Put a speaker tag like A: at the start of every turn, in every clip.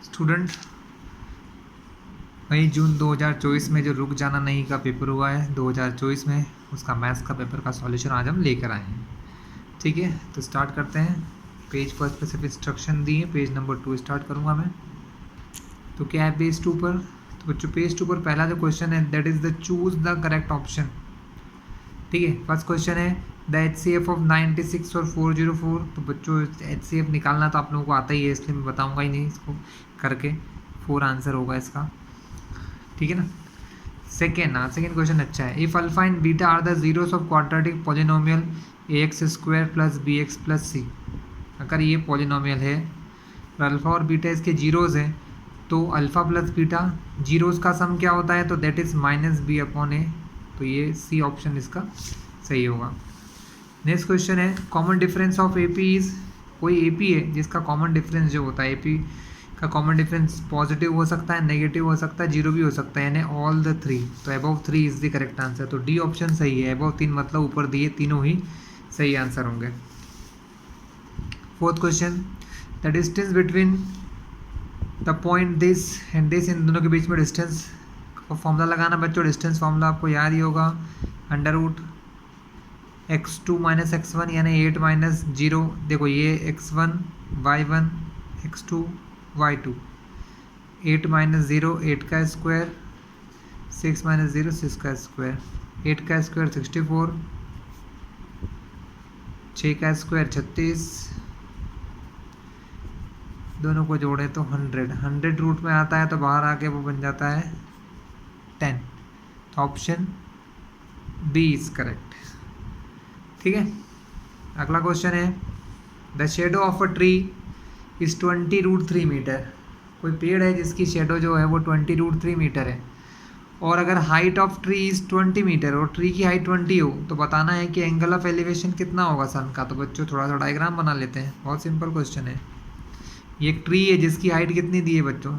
A: Student, मई जून 2024 में जो रुक जाना नहीं का पेपर हुआ है 2024 में, उसका मैथ्स का पेपर का सॉल्यूशन आज हम लेकर आए हैं। ठीक है, तो स्टार्ट करते हैं। पेज फर्स्ट पे सिर्फ इंस्ट्रक्शन दिए, पेज नंबर 2 स्टार्ट करूँगा मैं। तो क्या है पेज 2 पर? तो बच्चों पेज 2 पर पहला जो क्वेश्चन है that is the choose the correct option. ठीक है, फर्स्ट क्वेश्चन है द HCF ऑफ 96 और 404। तो बच्चों HCF निकालना तो आप लोगों को आता ही है, इसलिए मैं बताऊंगा ही नहीं इसको करके। 4 आंसर होगा इसका। ठीक है ना। सेकेंड क्वेश्चन अच्छा है। If alpha and beta are the zeros of quadratic polynomial AX² plus BX plus C। अगर ये पॉलिनोमियल है और अल्फ़ा और बीटा इसके जीरोज़ हैं, तो अल्फ़ा प्लस बीटा जीरोज़ का सम क्या होता है? तो दैट इज़ -B/A। तो ये C ऑप्शन इसका सही होगा। नेक्स्ट क्वेश्चन है common difference of AP is. कोई AP है जिसका कॉमन डिफरेंस जो होता है, AP का कॉमन डिफरेंस पॉजिटिव हो सकता है, नेगेटिव हो सकता है, जीरो भी हो सकता है, यानी ऑल द 3। तो above 3 is the correct answer. तो D ऑप्शन सही है। अबव 3 मतलब ऊपर दिए तीनों ही सही आंसर होंगे। Fourth question, the distance between the point this and this, इन दोनों के बीच में डिस्टेंस का फॉर्मूला लगाना बच्चों। डिस्टेंस फॉर्मूला आपको याद ही होगा, √x2 - x1 यानी 8 - 0। देखो ये x1 y1 x2 y2, 8 - 0 8 का स्क्वायर, 6 - 0 6 का स्क्वायर, 8 का स्क्वायर 64, 6 का स्क्वायर 36, दोनों को जोड़े तो 100 रूट में आता है, तो बाहर आके वो बन जाता है 10। तो ऑप्शन बी इज करेक्ट। ठीक है, अगला क्वेश्चन है the shadow of a tree is 20√3 metre. कोई पेड़ है जिसकी शेडो जो है वो 20√3 मीटर है, और अगर height of tree is 20 metre और ट्री की हाइट 20 हो, तो बताना है कि एंगल ऑफ एलिवेशन कितना होगा सन का। तो बच्चों थोड़ा सा डायग्राम बना लेते हैं, बहुत सिंपल क्वेश्चन है। ये एक ट्री है जिसकी हाइट कितनी दी है बच्चों?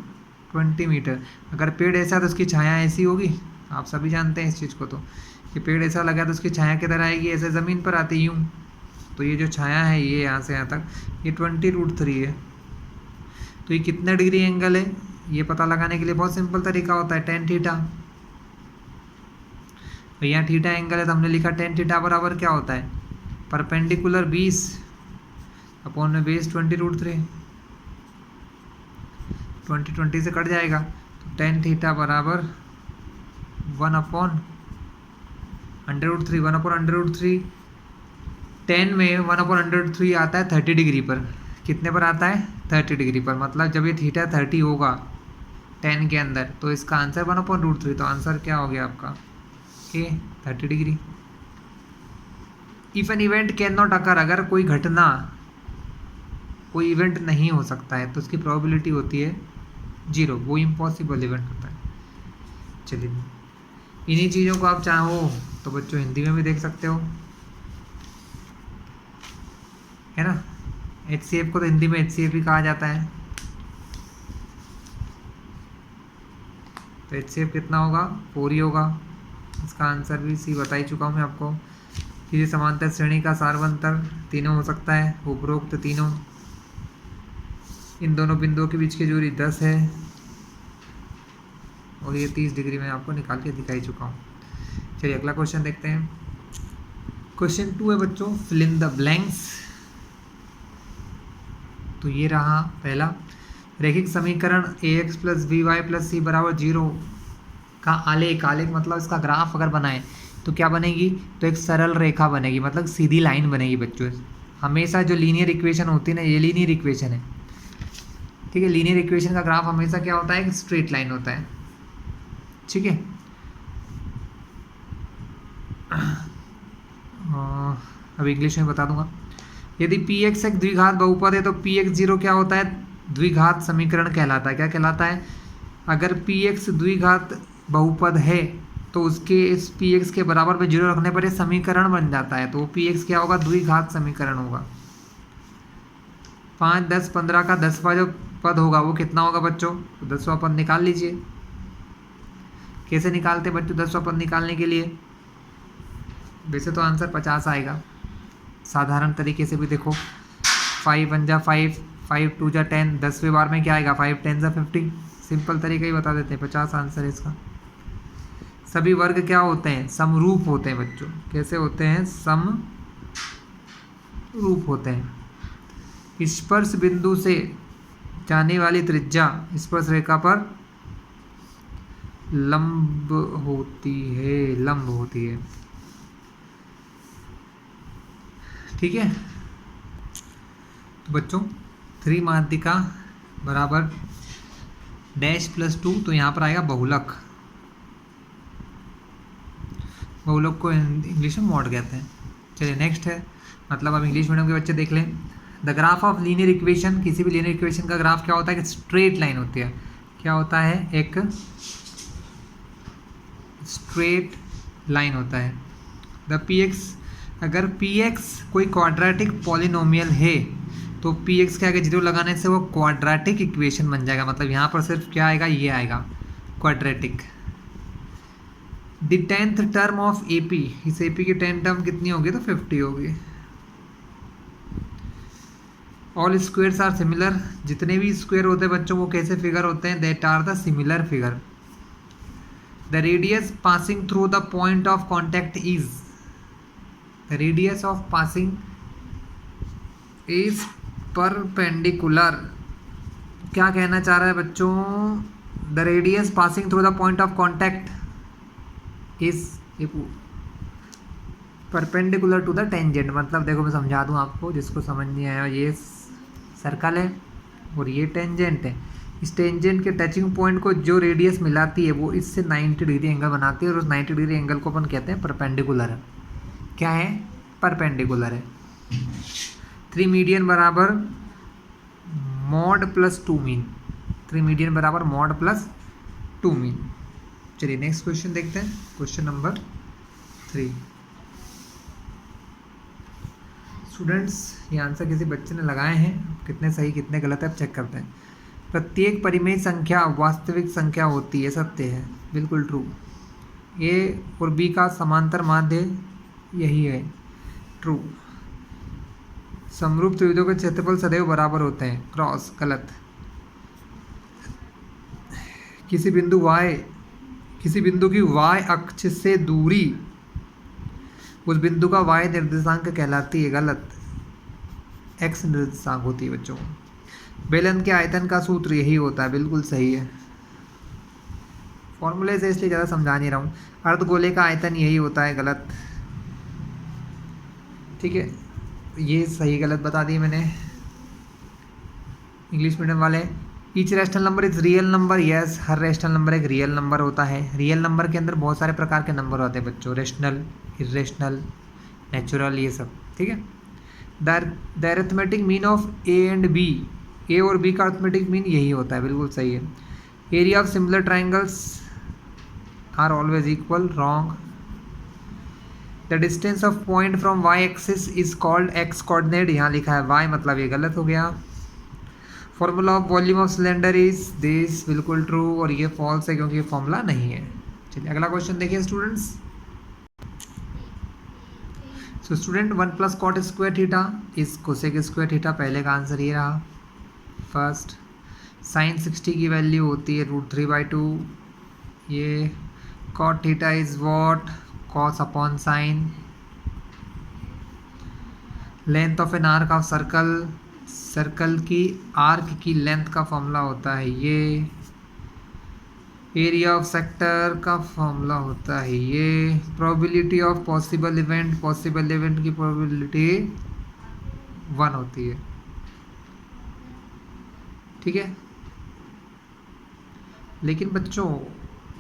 A: 20 मीटर। अगर पेड़ ऐसा तो उसकी छाया ऐसी होगी, आप सभी जानते हैं इस चीज़ को। तो कि पेड़ ऐसा लगा तो उसकी छाया किधर आएगी? ऐसे ज़मीन पर आती यूँ। तो ये जो छाया है ये यहाँ से यहाँ तक, ये 20√3 है। तो ये कितना डिग्री एंगल है ये पता लगाने के लिए बहुत सिंपल तरीका होता है, tan थीटा। तो यहाँ थीटा एंगल है तो हमने लिखा tan थीटा बराबर क्या होता है? परपेंडिकुलर 20 अपॉन में बेस 20√3। 20 से कट जाएगा, तो tan थीटा बराबर 1/√3। 1/√3 10 में 1/√3 आता है 30 डिग्री पर। कितने पर आता है? 30 डिग्री पर। मतलब जब ये थीटा 30 होगा 10 के अंदर, तो इसका आंसर 1/√3। तो आंसर क्या हो गया आपका? के 30 degree. If an event can not occur, अगर कोई घटना, कोई इवेंट नहीं हो सकता है, तो उसकी प्रोबेबिलिटी होती है 0। वो इम्पॉसिबल इवेंट होता है। चलिए, इन्हीं चीज़ों को आप चाहो तो बच्चों हिंदी में भी देख सकते हो, है ना। HCF को तो हिंदी में HCF ही कहा जाता है। तो HCF कितना होगा? 4 ही होगा। इसका आंसर भी सी बता ही चुका हूँ मैं आपको। किसी समांतर श्रेणी का सार्वंतर तीनों हो सकता है, उपरोक्त तीनों। इन दोनों बिंदुओं के बीच की दूरी 10 है, और ये 30 डिग्री में आपको निकाल के दिखाई चुका हूँ। चलिए अगला क्वेश्चन देखते हैं। क्वेश्चन 2 है बच्चों, फिल इन द ब्लैंक्स। तो ये रहा पहला, रैखिक समीकरण AX + BY + C = 0 का आलेख मतलब इसका ग्राफ अगर बनाए तो क्या बनेगी? तो एक सरल रेखा बनेगी, मतलब सीधी लाइन बनेगी बच्चों। हमेशा जो लीनियर इक्वेशन होती है ना, ये लीनियर इक्वेशन है। ठीक है, लीनियर इक्वेशन का ग्राफ हमेशा क्या होता है? एक स्ट्रेट लाइन होता है। ठीक है, अब इंग्लिश में बता दूंगा। यदि Px एक द्विघात बहुपद है तो Px0 क्या होता है? द्विघात समीकरण कहलाता है। क्या कहलाता है? अगर Px द्विघात बहुपद है तो उसके इस Px के बराबर में 0 रखने पर ये समीकरण बन जाता है। तो Px क्या होगा? द्विघात समीकरण होगा। 5, 10, 15 का 10वां जो पद होगा वो कितना होगा बच्चों? तो 10वां पद निकाल लीजिए। कैसे निकालते हैं बच्चों 10वां पद निकालने के लिए? वैसे तो आंसर 50 आएगा, साधारण तरीके से भी देखो। 5 × 5 5 2 जा 10, 10वें बार में क्या आएगा 5 10 जा 50। सिंपल तरीका ही बता देते हैं, 50 आंसर है इसका। सभी वर्ग क्या होते हैं, समरूप होते हैं बच्चों। कैसे होते हैं, समरूप होते हैं। स्पर्श बिंदु से जाने वाली त्रिज्या स्पर्श रेखा पर लंब होती है। ठीक है, तो बच्चों त्रिमात्रिका बराबर डैश प्लस 2, तो यहाँ पर आएगा बहुलक। बहुलक को इंग्लिश में मॉड कहते हैं। चलिए नेक्स्ट है, मतलब अब इंग्लिश मीडियम के बच्चे देख लें। The graph of linear equation, किसी भी लीनियर इक्वेशन का ग्राफ क्या होता है कि स्ट्रेट लाइन होती है। क्या होता है, एक स्ट्रेट लाइन होता है। द px, अगर px कोई क्वाड्रेटिक पॉलिनोमियल है तो px के आगे जीरो लगाने से वो क्वाड्रेटिक इक्वेशन बन जाएगा। मतलब यहाँ पर सिर्फ क्या आएगा, ये आएगा quadratic. The 10th term of AP, इस AP की 10 टर्म कितनी होगी, तो 50 होगी। ऑल स्क्वेयर्स आर सिमिलर, जितने भी स्क्वायर होते हैं बच्चों वो कैसे फिगर होते हैं, that are the similar figure. The radius passing through the point of contact is, the radius of passing is perpendicular. क्या कहना चाह रहा है बच्चों, the radius passing through the point of contact is perpendicular to the tangent. मतलब देखो मैं समझा दूं आपको, जिसको समझ नहीं आया, ये सर्कल है और ये टेंजेंट है। इस टेंजेंट के टचिंग पॉइंट को जो रेडियस मिलाती है वो इससे 90 डिग्री एंगल बनाती है और उस 90 डिग्री एंगल को अपन कहते हैं परपेंडिकुलर है। क्या है, परपेंडिकुलर है। 3 मीडियन बराबर मॉड प्लस 2 मीन, 3 मीडियन बराबर मॉड प्लस 2 मीन। चलिए नेक्स्ट क्वेश्चन देखते हैं, क्वेश्चन नंबर 3। स्टूडेंट्स ये आंसर किसी बच्चे ने लगाए हैं, कितने सही कितने गलत है अब चेक करते हैं। प्रत्येक परिमेय संख्या वास्तविक संख्या होती है, सत्य है, बिल्कुल ट्रू। ए और बी का समांतर माध्य यही है, ट्रू। समरूप त्रिभुजों के क्षेत्रफल सदैव बराबर होते हैं, क्रॉस, गलत। किसी बिंदु की y अक्ष से दूरी उस बिंदु का y निर्देशांक कहलाती है, गलत। x निर्देशांक होती है बच्चों। बेलन के आयतन का सूत्र यही होता है, बिल्कुल सही है। फॉर्मूले से इसलिए ज़्यादा समझा नहीं रहा हूँ। अर्धगोले का आयतन यही होता है, गलत। ठीक है, ये सही गलत बता दी मैंने। इंग्लिश मीडियम वाले, each rational number is real number, yes, her rational number एक रियल नंबर होता है। रियल नंबर के अंदर बहुत सारे प्रकार के नंबर होते हैं बच्चों, रेशनल, इरेशनल, नेचुरल, ये सब। ठीक है। The arithmetic mean of A and B, A और बी का अरिथमेटिक मीन यही होता है, बिल्कुल सही है। Area of similar triangles are always equal, wrong. The distance of point from Y axis is called X coordinate, यहाँ लिखा है वाई, मतलब ये गलत हो गया। Formula of volume of cylinder is this, बिल्कुल ट्रू, और ये फॉल्स है क्योंकि ये फॉर्मूला नहीं है। चलिए अगला क्वेश्चन देखिए students. So student 1 plus cot square theta is cosec square theta, पहले का आंसर ये रहा फर्स्ट। साइन 60 की वैल्यू होती है √3/2, ये cot theta is what, cos upon sine. Length of an arc of circle, circle की आर्क की लेंथ का फॉर्मूला होता है ये। एरिया ऑफ सेक्टर का फॉर्मूला होता है ये। Probability of possible event, possible event की प्रोबेबिलिटी 1 होती है। ठीक है, लेकिन बच्चों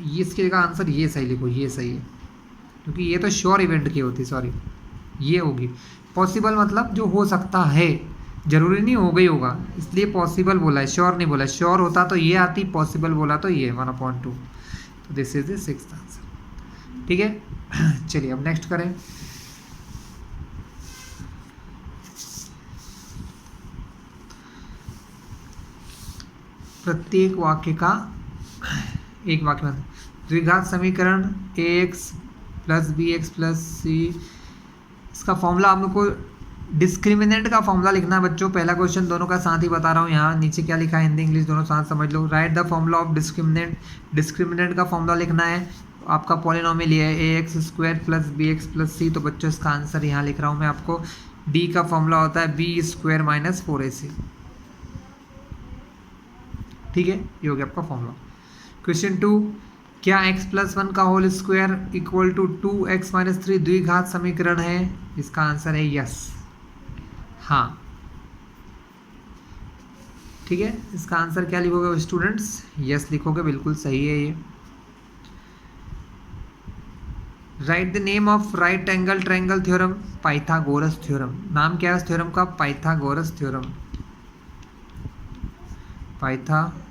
A: ये इसके का आंसर ये सही लिखो, ये सही है, क्योंकि ये तो श्योर इवेंट की होती, सॉरी ये होगी। पॉसिबल मतलब जो हो सकता है, जरूरी नहीं हो गई होगा, इसलिए पॉसिबल बोला है, श्योर नहीं बोला। श्योर होता तो ये आती, पॉसिबल बोला तो ये 1/2। तो this is the 6th answer. ठीक है, चलिए अब नेक्स्ट करें। प्रत्येक वाक्य का एक वाक्य में द्विघात समीकरण ax + bx + c, इसका फॉर्मूला आप लोग को डिस्क्रिमिनेंट का फॉर्मूला लिखना है बच्चों, पहला क्वेश्चन दोनों का साथ ही बता रहा हूँ, यहाँ नीचे क्या लिखा है हिंदी इंग्लिश दोनों साथ समझ लो। Write the formula of discriminant, discriminant का फॉर्मूला लिखना है। आपका पॉलिनोमियल ये है ax² प्लस bx+c, तो बच्चों इसका आंसर यहाँ लिख रहा हूँ मैं आपको। d का फॉर्मूला होता है b² माइनस 4ac, ठीक है, ये हो गया आपका फॉर्मूला। क्वेश्चन 2, क्या x+1 का whole square equal to 2x-3 द्विघात समीकरण है? इसका आंसर है यस, हाँ, ठीक है। इसका आंसर क्या लिखोगे स्टूडेंट्स? यस लिखोगे, बिल्कुल सही है ये। Right the name of right angle triangle theorem, Pythagoras theorem. नाम क्या है इस थ्योरम का? पाइथागोरस थ्योरम, पाइथागोरस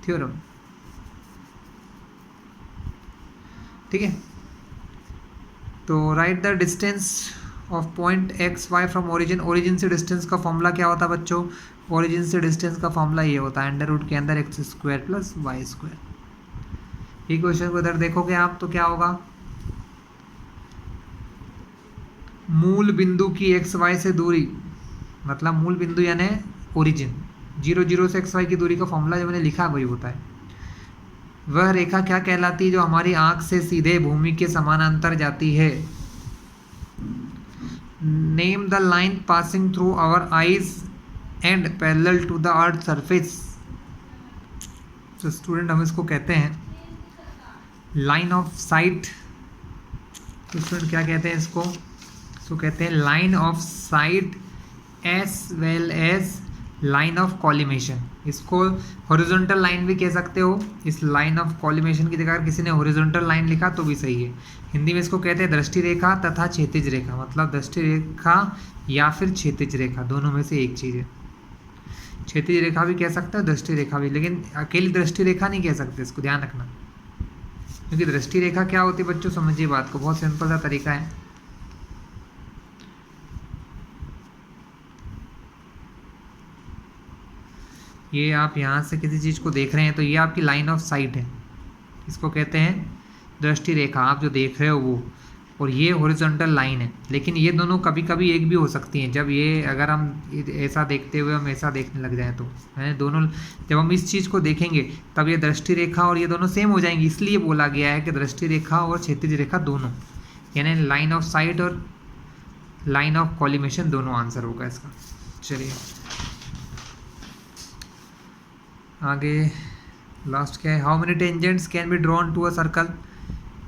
A: थ्योरम, ठीक है। तो write the distance of point X Y from origin, origin से डिस्टेंस का फॉर्मूला क्या होता है बच्चों? ओरिजिन से डिस्टेंस का फॉर्मूला ये होता है अंडर रूट के अंदर x² प्लस y²। ये क्वेश्चन को इधर देखोगे आप तो क्या होगा? मूल बिंदु की एक्स वाई से दूरी, मतलब मूल बिंदु यानी ओरिजिन, 0 0 से एक्स वाई की दूरी का फॉर्मूला जो मैंने लिखा वही होता है। वह रेखा क्या कहलाती है जो हमारी आंख से सीधे भूमि के समानांतर जाती है? Name the line passing through our eyes and parallel to the earth surface. तो स्टूडेंट हम इसको कहते हैं लाइन ऑफ साइट। तो स्टूडेंट क्या कहते हैं इसको? इसको कहते हैं line of sight as well as line of collimation. इसको हॉरिजॉन्टल लाइन भी कह सकते हो। इस लाइन ऑफ कॉलिमेशन की जगह किसी ने हॉरिजॉन्टल लाइन लिखा तो भी सही है। हिंदी में इसको कहते हैं दृष्टि रेखा तथा क्षैतिज रेखा, मतलब दृष्टि रेखा या फिर क्षैतिज रेखा, दोनों में से एक चीज़ है। क्षैतिज रेखा भी कह सकते हो, दृष्टि रेखा भी, लेकिन अकेली दृष्टि रेखा नहीं कह सकते, इसको ध्यान रखना। क्योंकि दृष्टि रेखा क्या होती है बच्चों, समझिए बात को, बहुत सिंपल सा तरीका है। ये आप यहाँ से किसी चीज़ को देख रहे हैं तो ये आपकी लाइन ऑफ साइट है, इसको कहते हैं दृष्टि रेखा, आप जो देख रहे हो वो, और ये हॉरिजॉन्टल लाइन है। लेकिन ये दोनों कभी कभी एक भी हो सकती हैं, जब ये अगर हम ऐसा देखते हुए हम ऐसा देखने लग जाएं तो है दोनों, जब हम इस चीज़ को देखेंगे तब ये दृष्टि रेखा और ये दोनों सेम हो जाएंगी। इसलिए बोला गया है कि दृष्टि रेखा और क्षैतिज रेखा दोनों, यानी लाइन ऑफ साइट और लाइन ऑफ कॉलिमेशन दोनों आंसर होगा इसका। चलिए आगे लास्ट क्या है? How many tangents can be drawn to a circle,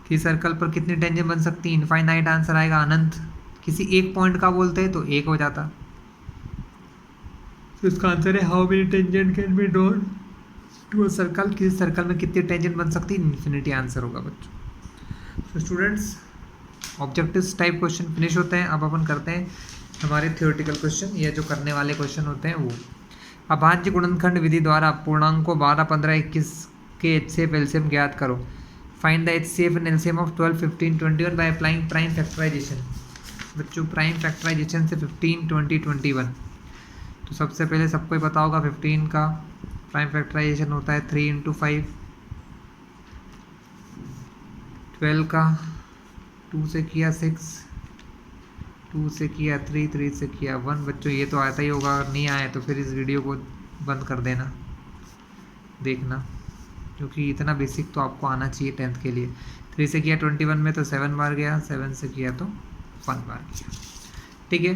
A: कि सर्कल पर कितनी टेंजेंट बन सकती है? इनफाइनाइट आंसर आएगा, अनंत। किसी एक पॉइंट का बोलते हैं तो एक हो जाता, तो इसका आंसर है how many tangent can be drawn to a circle, किसी सर्कल में कितनी टेंजेंट बन सकती है? इन्फिनिटी आंसर होगा बच्चों। तो students objective type question finish होते हैं। अब अपन करते हैं हमारे थ्योरेटिकल क्वेश्चन, ये जो करने वाले क्वेश्चन होते हैं वो। अभाज्य गुणनखंड विधि द्वारा पूर्णांकों 12, 15, 21 के HCF एलसीएम ज्ञात करो। Find the HCF and LCM of 12, 15, 21 by applying prime factorisation. बच्चों प्राइम फैक्टराइजेशन से 15, 20, 21। तो सबसे पहले सबको ही पता होगा 15 का प्राइम फैक्टराइजेशन होता है 3 × 5। 12 का 2 से किया 6, 2 से किया 3, 3 से किया 1। बच्चों ये तो आता ही होगा, अगर नहीं आया तो फिर इस वीडियो को बंद कर देना, देखना, क्योंकि इतना बेसिक तो आपको आना चाहिए 10th के लिए। 3 से किया 21 में तो 7 बार गया, 7 से किया तो 1 बार गया, ठीक है।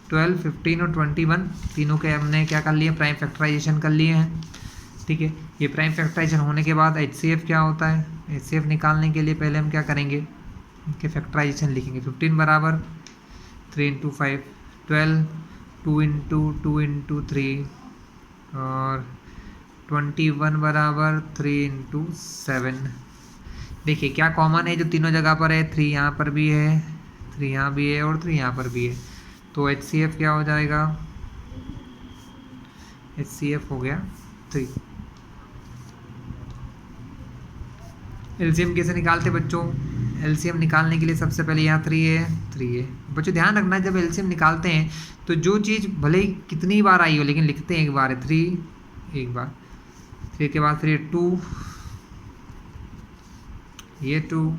A: 12, 15 और 21 तीनों के हमने क्या कर लिए? प्राइम फैक्टराइजेशन कर लिए हैं, ठीक है। ये प्राइम फैक्टराइजेशन होने के बाद HCF क्या होता है? HCF निकालने के लिए पहले हम क्या करेंगे? इनके फैक्टराइजेशन लिखेंगे। 15 बराबर 3 × 5, 12, 2 × 2 × 3 और 21 बराबर 3 × 7। देखिए क्या कॉमन है जो तीनों जगह पर है? 3 यहाँ पर भी है, 3 यहाँ भी है और 3 यहाँ पर भी है। तो HCF क्या हो जाएगा? HCF हो गया 3। एलसीएम कैसे निकालते बच्चों? एलसीएम निकालने के लिए सबसे पहले यहाँ 3 है, 3 है। बच्चों ध्यान रखना जब एलसीएम निकालते हैं तो जो चीज़ भले ही कितनी बार आई हो लेकिन लिखते हैं एक बार है, 3 एक बार, फिर के बाद फिर 2, ये 2।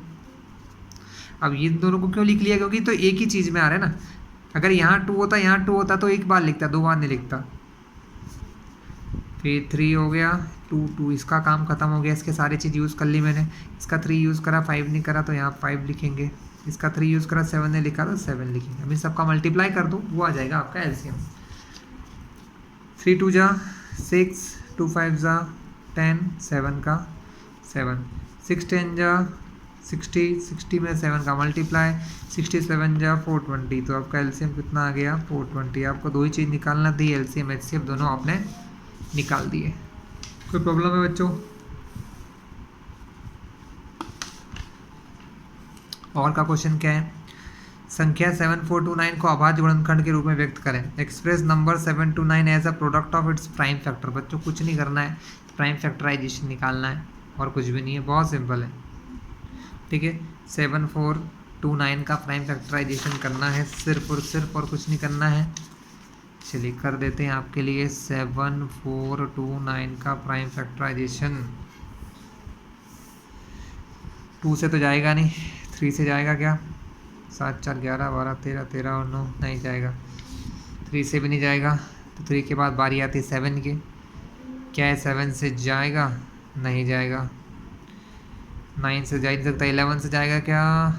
A: अब ये दोनों को क्यों लिख लिया, क्योंकि तो एक ही चीज़ में आ रहा है ना। अगर यहाँ 2 होता, यहाँ 2 होता तो एक बार लिखता, 2 बार नहीं लिखता। फिर 3 हो गया, 2 2, इसका काम खत्म हो गया। इसके सारी चीज़ यूज़ कर ली मैंने। इसका 3 यूज़ करा, 5 नहीं करा तो यहाँ 5 लिखेंगे। इसका 3 यूज़ करा, 7 ने लिखा तो 7 लिखेंगे। अब इन सबका मल्टीप्लाई कर दो, वो आ जाएगा आपका एलसीएम। 3 2 जा 6, 2 5 जा 10, 7 का 7, 6 10 जा 60, 60 में 7 का मल्टीप्लाई, 67 जा 420। तो आपका एलसीएम कितना आ गया, 420। आपको दो ही चीज़ निकालना थी, एलसीएम एचसीएफ दोनों आपने निकाल दिए। कोई प्रॉब्लम है बच्चों? और का क्वेश्चन क्या है? संख्या 7429 को अभाज्य गुणनखंड के रूप में व्यक्त करें। Express number 729 as a product of its prime factor. बच्चों कुछ नहीं करना है, प्राइम फैक्टराइजेशन निकालना है और कुछ भी नहीं है, बहुत सिंपल है। ठीक है, 7429 का प्राइम फैक्टराइजेशन करना है सिर्फ और सिर्फ, और कुछ नहीं करना है। चलिए कर देते हैं आपके लिए 7429 का प्राइम फैक्टराइजेशन। 2 से तो जाएगा नहीं, 3 से जाएगा क्या? 7 4 11 12 13 13 और 9 नहीं जाएगा। 3 से भी नहीं जाएगा, तो 3 के बाद बारी आती है 7 की। क्या है 7 से जाएगा? नहीं जाएगा। 9 से जा नहीं सकता। 11 से जाएगा क्या?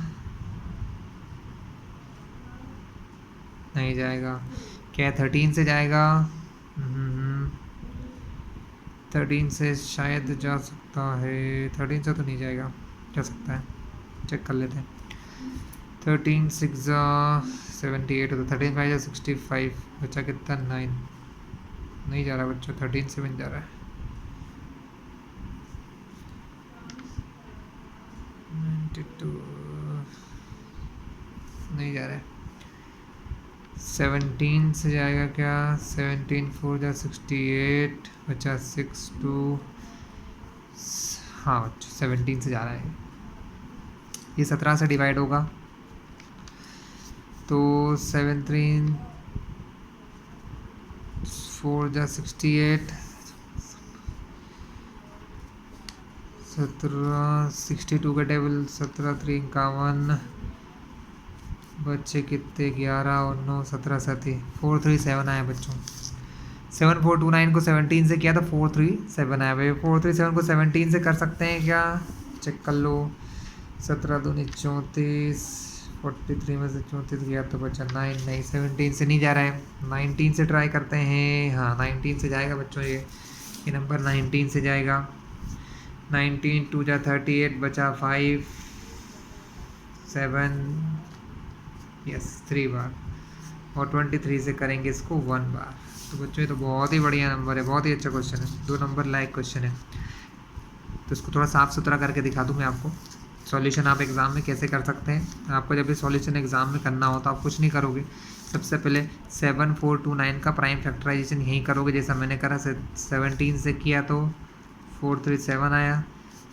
A: नहीं जाएगा। क्या है 13 से जाएगा? 13 से शायद जा सकता है। 13 से तो नहीं जाएगा, जा सकता है, चेक कर लेते हैं। 13 6 78 होता, 13 5 65, बच्चा कितना 9। नहीं जा रहा बच्चों, 13 से भी नहीं जा रहा है। 92 नहीं जा रहा है। 17 से जाएगा क्या? 17 4 जा 68, बच्चा 6 2। हाँ बच्चों 17 से जा रहा है। ये 17 से डिवाइड होगा तो 7 3 4 जा 68, 17 62 का टेबल 17 3 51, बच्चे कितने 11 और 9 17 7 437 आया बच्चों। 7429 को 17 से किया तो 437 आया भाई। 437 को 17 से कर सकते हैं क्या? चेक कर लो। 17 दूनी 34, 43 में से 34 गया तो बचा 9। नहीं 17 से नहीं जा रहा है, 19 से ट्राई करते हैं। हाँ 19 से जाएगा बच्चों, ये नंबर 19 से जाएगा। 19 2 जा 38, बचा 5 7, यस 3 बार, और 23 से करेंगे इसको 1 बार। तो बच्चों ये तो बहुत ही बढ़िया नंबर है, बहुत ही अच्छा क्वेश्चन है, 2 नंबर लायक क्वेश्चन है। तो इसको थोड़ा साफ़ सुथरा करके दिखा दूँ मैं आपको। सॉल्यूशन आप एग्ज़ाम में कैसे कर सकते हैं। आपको जब भी सॉल्यूशन एग्ज़ाम में करना हो तो आप कुछ नहीं करोगे, सबसे पहले 7429 का प्राइम फैक्टराइजेशन यहीं करोगे जैसा मैंने करा। 17 से किया तो 437 आया,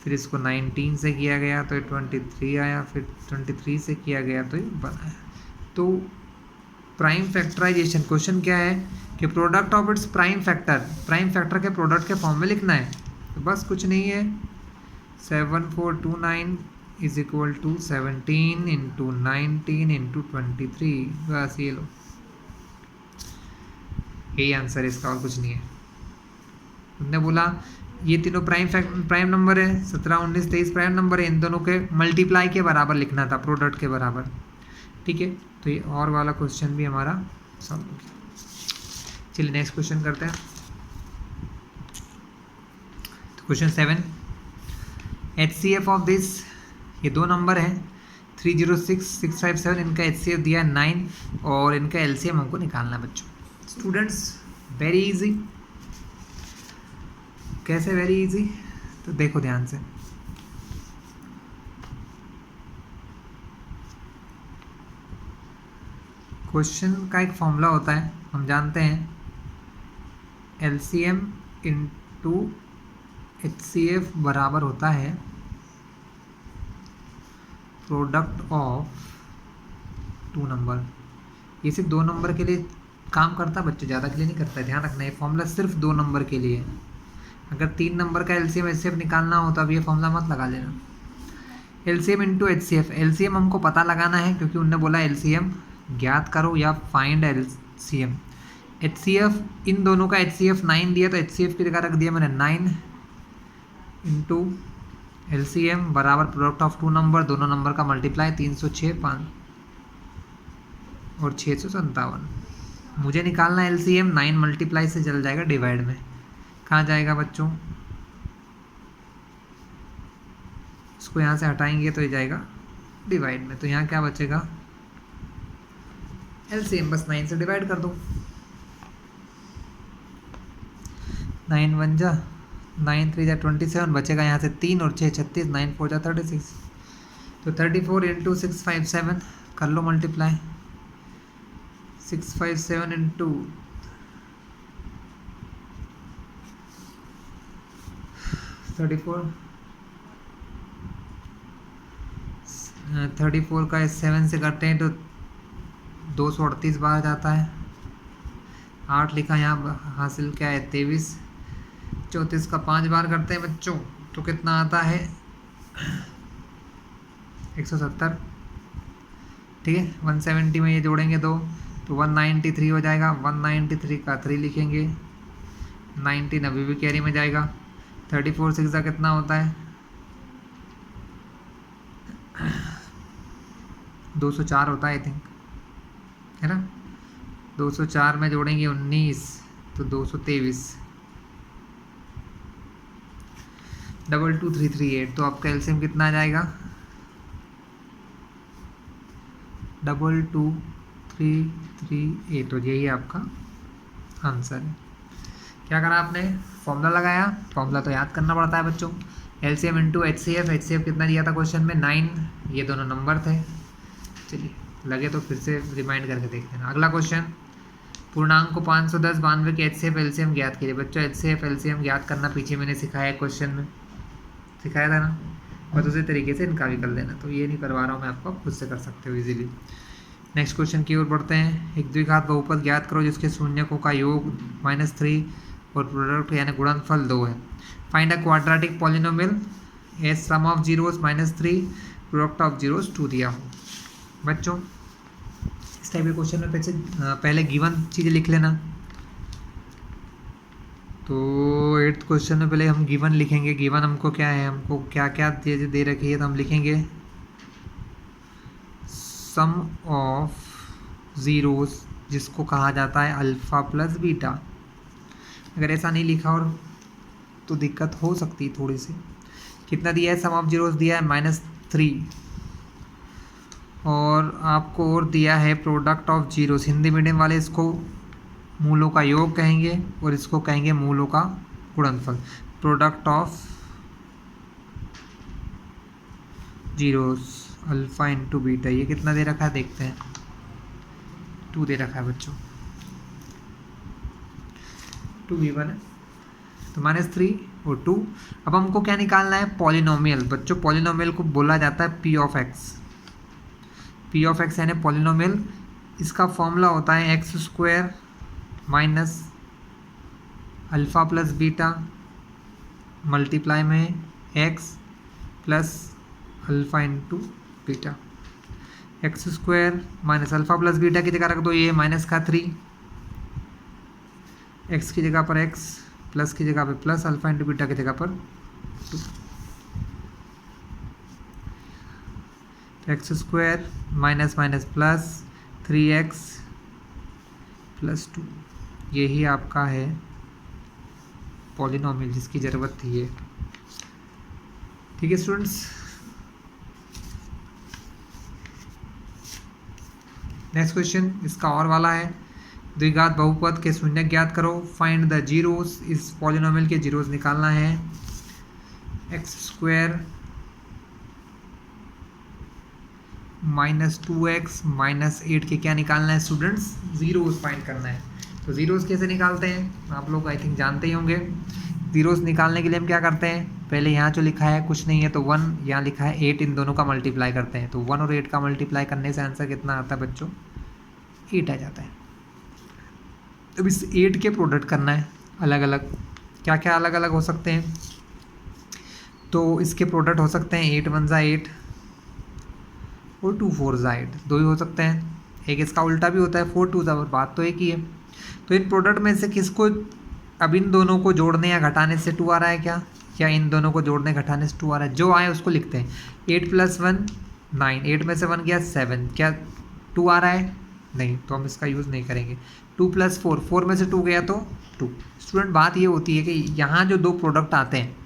A: फिर इसको 19 से किया गया तो 23 आया, फिर 23 से किया गया तो ये 1 आया। तो प्राइम फैक्टराइजेशन क्वेश्चन क्या है कि product of its prime factor के प्रोडक्ट के फॉर्म में लिखना है। तो बस कुछ नहीं है, 7429 is equal to 17 into 19 into 23, बस ये लो, यही आंसर है इसका और कुछ नहीं है। उनने बोला ये तीनों प्राइम नंबर है, 17 19 23 प्राइम नंबर है, इन दोनों के मल्टीप्लाई के बराबर लिखना था, प्रोडक्ट के बराबर। ठीक है, तो ये और वाला क्वेश्चन भी हमारा सॉल्व हो गया। चलिए नेक्स्ट क्वेश्चन करते हैं। तो क्वेश्चन 7, HCF ऑफ दिस, ये 2 नंबर हैं 306 657, इनका HCF दिया 9 और इनका LCM हमको निकालना है बच्चों। Students very easy. कैसे वेरी इजी? तो देखो ध्यान से, क्वेश्चन का एक फॉर्मूला होता है, हम जानते हैं LCM इंटू HCF बराबर होता है प्रोडक्ट ऑफ 2 नंबर। ये सिर्फ 2 नंबर के लिए काम करता है बच्चे, ज़्यादा के लिए नहीं करता है, ध्यान रखना। ये फॉर्मूला सिर्फ 2 नंबर के लिए है। अगर 3 नंबर का LCM HCF निकालना हो तो अब ये फॉर्मूला मत लगा लेना। LCM इंटू HCF, LCM हमको पता लगाना है क्योंकि उनने बोला LCM ज्ञात करो या फाइंड LCM। HCF, इन दोनों का HCF 9 दिया तो HCF की जगह रख दिया मैंने 9 इंटू LCM बराबर प्रोडक्ट ऑफ टू नंबर, दोनों नंबर का मल्टीप्लाई 306 5 और 657। मुझे निकालना है LCM, 9 मल्टीप्लाई से चल जाएगा डिवाइड में, कहाँ जाएगा बच्चों, इसको यहाँ से हटाएंगे तो ये जाएगा डिवाइड में, तो यहाँ क्या बचेगा LCM बस 9 से डिवाइड कर दो, 9 1 जा 9 3 जा 27, बचेगा यहाँ से 3 और 6 36, 9 4 जा 36, तो 34 इंटू 657 कर लो मल्टीप्लाई, 657 इंटू 34 का 7 से करते हैं तो 238 बार जाता है, 8 लिखा यहाँ हासिल क्या है 23, 34 का 5 बार करते हैं बच्चों तो कितना आता है 170, ठीक है। 170 में ये जोड़ेंगे दो तो 193 हो जाएगा, 193 का 3 लिखेंगे, 19 अभी भी कैरी में जाएगा, 34 6 का कितना होता है 204 होता है आई थिंक, है ना। 204 में जोड़ेंगे 19 तो 223, 22338, तो आपका एलसीएम कितना आ जाएगा 22338, तो यही आपका आंसर है। क्या करा आपने, फॉर्मूला लगाया, फॉर्मूला तो याद करना पड़ता है बच्चों, एलसीएम इंटू HCF, HCF कितना दिया था क्वेश्चन में 9, ये दोनों नंबर थे। चलिए लगे तो फिर से रिमाइंड करके देखते हैं। अगला क्वेश्चन, पूर्णांक को 510 92 के HCF LCM ज्ञात कीजिए। बच्चों HCF LCM ज्ञात करना पीछे मैंने सिखाया क्वेश्चन में, सिखाया था ना, बस उसी तरीके से इनका भी कर लेना, तो ये नहीं करवा रहा हूँ मैं आपको, खुद से कर सकते हो इजीली। नेक्स्ट क्वेश्चन की ओर बढ़ते हैं। एक द्विघात बहुपद ज्ञात करो जिसके शून्यकों का योग -3 और प्रोडक्ट यानी गुणनफल 2 है। Find a quadratic polynomial as sum of zeros -3 product of zeros 2 दिया हो। बच्चों इस टाइप के क्वेश्चन में पहले गिवन चीज़ें लिख लेना। तो 8th क्वेश्चन में पहले हम गिवन लिखेंगे। गिवन हमको क्या है, हमको क्या क्या चीज़ें दे रखी है, तो हम लिखेंगे सम ऑफ ज़ीरोस जिसको कहा जाता है अल्फ़ा प्लस बीटा। अगर ऐसा नहीं लिखा और तो दिक्कत हो सकती है थोड़ी सी। कितना दिया है, सम ऑफ जीरोस दिया है -3 और आपको और दिया है product of zeros. Hindi medium वाले इसको मूलों का योग कहेंगे और इसको कहेंगे मूलों का गुणनफल। Product of zeros alpha into beta, ये कितना दे रखा है देखते हैं, 2 दे रखा है बच्चों, 2 गिवन है, तो -3 और 2। अब हमको क्या निकालना है, पॉलिनोमियल। बच्चों पॉलिनोमियल को बोला जाता है P of x। P of x यानी पॉलिनोमियल। इसका फॉर्मूला होता है x² minus alpha plus beta multiply में x plus alpha into beta. x² minus alpha plus beta की जगह रख दो ये -3, x की जगह पर x, प्लस की जगह पर प्लस, अल्फ़ा इंटू बीटा की जगह पर 2। x² minus minus plus 3x plus 2, यही आपका है पॉलिनोमियल जिसकी ज़रूरत थी ये। ठीक है स्टूडेंट्स, नेक्स्ट क्वेश्चन इसका और वाला है। द्विघात बहुपद के शून्य ज्ञात करो। फाइंड द जीरोस, इस पॉलिनोमियल के जीरोस निकालना है। x² -2x -8 के क्या निकालना है स्टूडेंट्स, जीरोस फाइंड करना है। तो जीरोस कैसे निकालते हैं आप लोग आई थिंक जानते ही होंगे। जीरोस निकालने के लिए हम क्या करते हैं, पहले यहाँ जो लिखा है कुछ नहीं है तो 1, यहाँ लिखा है 8, इन दोनों का मल्टीप्लाई करते हैं। तो 1 और 8 का मल्टीप्लाई करने से आंसर कितना आता है बच्चों, 8 आ जाता है। अब इस 8 के प्रोडक्ट करना है अलग अलग। क्या क्या अलग अलग हो सकते हैं, तो इसके प्रोडक्ट हो सकते हैं 8 1 8, और 2 4 8, दो ही हो सकते हैं, एक इसका उल्टा भी होता है 4 2 और बात तो एक ही है। तो इन प्रोडक्ट में से किसको, अब इन दोनों को जोड़ने या घटाने से 2 आ रहा है क्या, या इन दोनों को जोड़ने घटाने से 2 आ रहा है, जो आए उसको लिखते हैं। 8 + 1 9, 8 में से 1 गया 7, क्या 2 आ रहा है, नहीं, तो हम इसका यूज़ नहीं करेंगे। 2 + 4, 4 में से 2 गया तो 2। स्टूडेंट बात ये होती है कि यहाँ जो दो प्रोडक्ट आते हैं,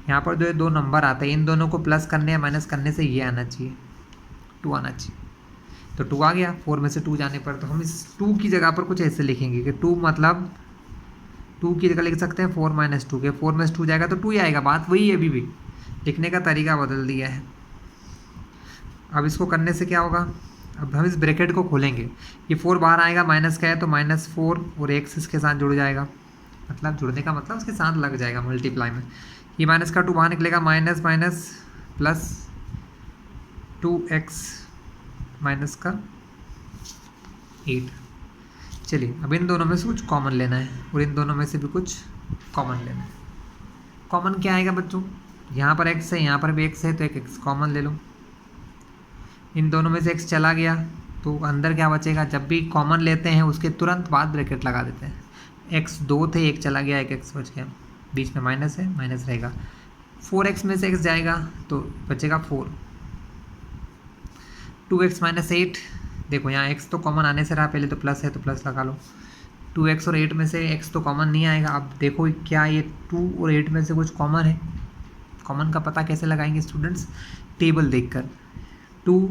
A: यहाँ पर जो दो नंबर आते हैं, इन दोनों को प्लस करने या माइनस करने से ये आना चाहिए, 2 आना चाहिए। तो 2 आ गया 4 में से 2 जाने पर, तो हम इस 2 की जगह पर कुछ ऐसे लिखेंगे कि 2 मतलब 2 की जगह लिख सकते हैं 4 - 2 के, 4 में से 2 जाएगा तो 2 ही आएगा, बात वही है, अभी भी लिखने का तरीका बदल दिया है। अब इसको करने से क्या होगा, अब हम इस ब्रैकेट को खोलेंगे, ये 4 बाहर आएगा, माइनस का है तो -4 और x इसके साथ जुड़ जाएगा, मतलब जुड़ने का मतलब उसके साथ लग जाएगा मल्टीप्लाई में। ये माइनस का 2 बाहर निकलेगा, minus minus plus 2x minus का 8। चलिए अब इन दोनों में से कुछ कॉमन लेना है और इन दोनों में से भी कुछ कॉमन लेना है। कॉमन क्या आएगा बच्चों, यहाँ पर x है, यहाँ पर भी x है, तो एक x कॉमन ले लो। इन दोनों में से x चला गया तो अंदर क्या बचेगा, जब भी कॉमन लेते हैं उसके तुरंत बाद ब्रैकेट लगा देते हैं। x 2 थे, एक चला गया, एक x बच गया, बीच में माइनस है, माइनस रहेगा। 4x में से x जाएगा तो बचेगा 4। 2x - 8, देखो यहाँ x तो कॉमन आने से रहा, पहले तो प्लस है तो प्लस लगा लो। 2x और 8 में से x तो कॉमन नहीं आएगा। अब देखो क्या ये 2 और 8 में से कुछ कॉमन है, कॉमन का पता कैसे लगाएंगे स्टूडेंट्स, टेबल देखकर। 2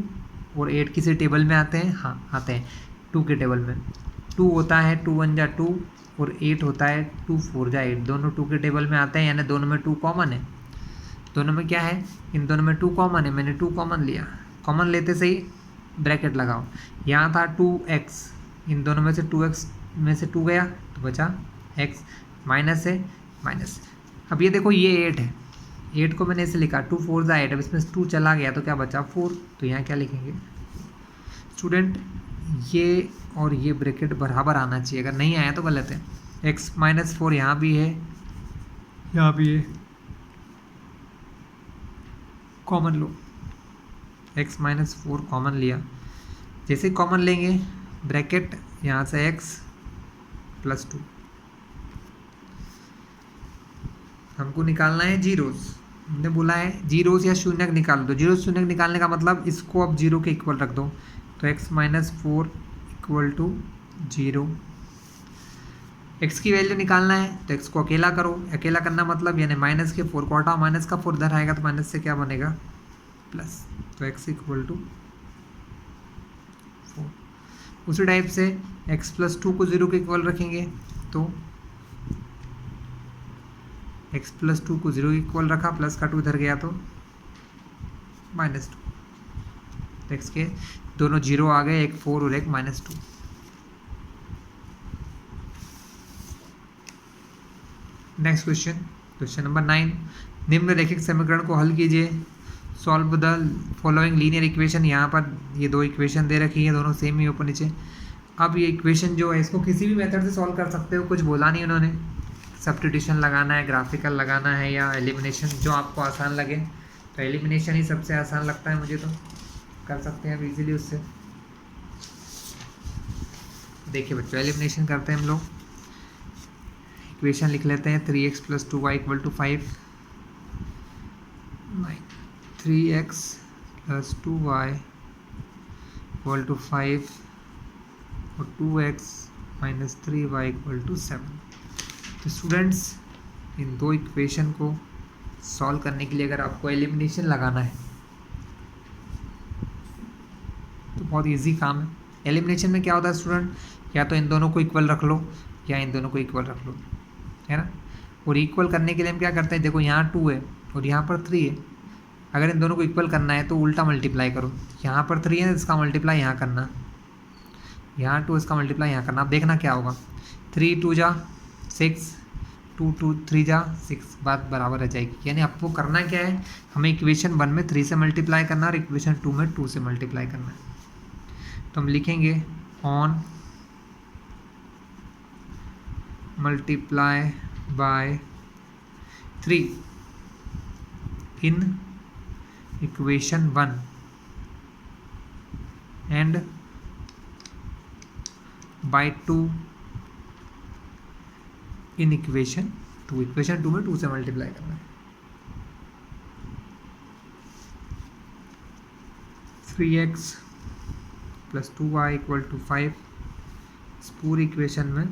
A: और 8 किसी टेबल में आते हैं, हाँ आते हैं 2 के टेबल में। 2 होता है 2 1 जा 2 और 8 होता है 2 4 जा 8, दोनों 2 के टेबल में आते हैं, यानी दोनों में 2 कॉमन है। दोनों में क्या है, इन दोनों में 2 कॉमन है, मैंने 2 कॉमन लिया। कॉमन लेते से ही ब्रैकेट लगाओ, यहाँ था 2x, इन दोनों में से 2x में से 2 गया तो बचा x, माइनस है माइनस। अब ये देखो ये 8 है, 8 को मैंने ऐसे लिखा 2 4 जा 8, अब इसमें से 2 चला गया तो क्या बचा 4, तो यहाँ क्या लिखेंगे स्टूडेंट, ये और ये ब्रैकेट बराबर आना चाहिए, अगर नहीं आया तो गलत है। x - 4 यहाँ भी है, यहाँ भी है, कॉमन लो, x - 4 कॉमन लिया, जैसे कॉमन लेंगे ब्रैकेट यहाँ से x + 2, हमको निकालना है जीरोस, हमने बोला है जीरोस या शून्यक निकाल दो। जीरो शून्यक निकालने का मतलब इसको अब जीरो के इक्वल रख दो, तो x - 4 = 0। x की वैल्यू निकालना है तो x को अकेला करो, अकेला करना मतलब यानी माइनस के 4 को हटाओ, माइनस का 4 इधर आएगा तो माइनस से क्या बनेगा प्लस, तो x = 4। उसी टाइप से x + 2 को 0 के इक्वल रखेंगे, तो x + 2 को 0 के इक्वल रखा, प्लस का 2 इधर गया तो -2, तो x के दोनों 0 आ गए, एक 4 और एक -2। नेक्स्ट क्वेश्चन, क्वेश्चन नंबर 9, निम्नलिखित समीकरण को हल कीजिए। Solve the following linear equation. यहाँ पर ये दो इक्वेशन दे रखी है, दोनों सेम ही ऊपर नीचे। अब ये इक्वेशन जो है इसको किसी भी मेथड से सॉल्व कर सकते हो, कुछ बोला नहीं उन्होंने, सब्स्टिट्यूशन लगाना है, ग्राफिकल लगाना है या एलिमिनेशन, जो आपको आसान लगे। तो एलिमिनेशन ही सबसे आसान लगता है मुझे, तो कर सकते हैं अब इजीली उससे। देखिए बच्चों एलिमिनेशन करते हैं हम लोग, इक्वेशन लिख लेते हैं 3x + 2y = 5, 3x + 2y = 5 और 2x - 3y = 7। तो स्टूडेंट्स इन दो इक्वेशन को सॉल्व करने के लिए अगर आपको एलिमिनेशन लगाना है तो बहुत इजी काम है। एलिमिनेशन में क्या होता है स्टूडेंट, या तो इन दोनों को इक्वल रख लो या इन दोनों को इक्वल रख लो, है ना। और इक्वल करने के लिए हम क्या करते हैं, देखो यहाँ 2 है और यहाँ पर 3 है, अगर इन दोनों को इक्वल करना है तो उल्टा मल्टीप्लाई करो, यहाँ पर 3 है इसका मल्टीप्लाई यहाँ करना, यहाँ 2 इसका मल्टीप्लाई यहाँ करना। अब देखना क्या होगा, 3 2 जा 6, 2 2 3 जा 6, बात बराबर रह जाएगी। यानी आपको करना क्या है, हमें इक्वेशन 1 में 3 से मल्टीप्लाई करना और इक्वेशन 2 में 2 से मल्टीप्लाई करना है। तो हम लिखेंगे on multiply by 3 in equation 1 and by 2 in equation 2। Equation 2 में 2 से मल्टीप्लाई करना है। 3x plus 2y equal to 5। इस पूरी इक्वेशन में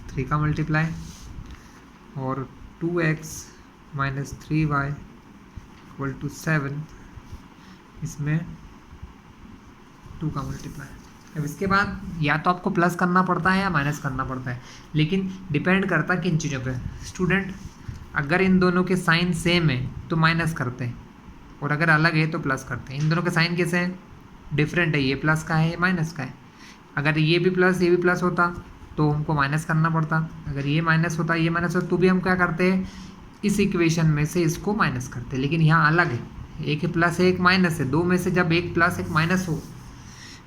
A: 3 का मल्टीप्लाई और 2x minus 3y equal to 7, इसमें 2 का मल्टीप्लाई। अब इसके बाद या तो आपको प्लस करना पड़ता है या माइनस करना पड़ता है, लेकिन डिपेंड करता है किन चीज़ों पे। स्टूडेंट, अगर इन दोनों के साइन सेम है तो माइनस करते हैं, और अगर अलग है तो प्लस करते हैं। इन दोनों के साइन कैसे हैं? डिफरेंट है, ये प्लस का है, ये माइनस का है। अगर ये भी प्लस होता तो हमको माइनस करना पड़ता। अगर ये माइनस होता, ये माइनस होता, तो भी हम क्या करते हैं, इस इक्वेशन में से इसको माइनस करते हैं। लेकिन यहाँ अलग है, एक प्लस है एक माइनस है, दो में से जब एक प्लस एक माइनस हो,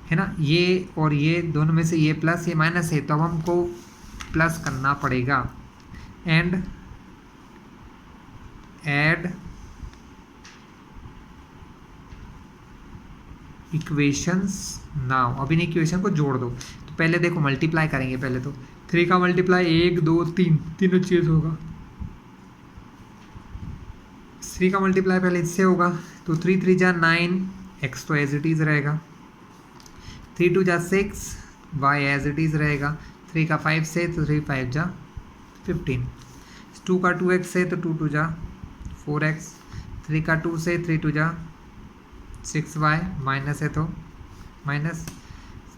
A: है ना, ये और ये दोनों में से ये प्लस ये माइनस है, तो अब हमको प्लस करना पड़ेगा। And add equations now. अब इन इक्वेशन को जोड़ दो। तो पहले देखो मल्टीप्लाई करेंगे। पहले तो 3 का मल्टीप्लाई 1 2 3 तीनों चीज़ होगा। 3 का मल्टीप्लाई पहले इससे होगा, तो 3 3 जा 9, x तो एज इट इज़ रहेगा। 3 2 जा 6, y एज इट इज़ रहेगा। 3 का 5 से तो 3 5 जा 15। 2 का 2x से तो 2 2 जा 4x। 3 का 2 से 3 2 जा 6y, माइनस है तो माइनस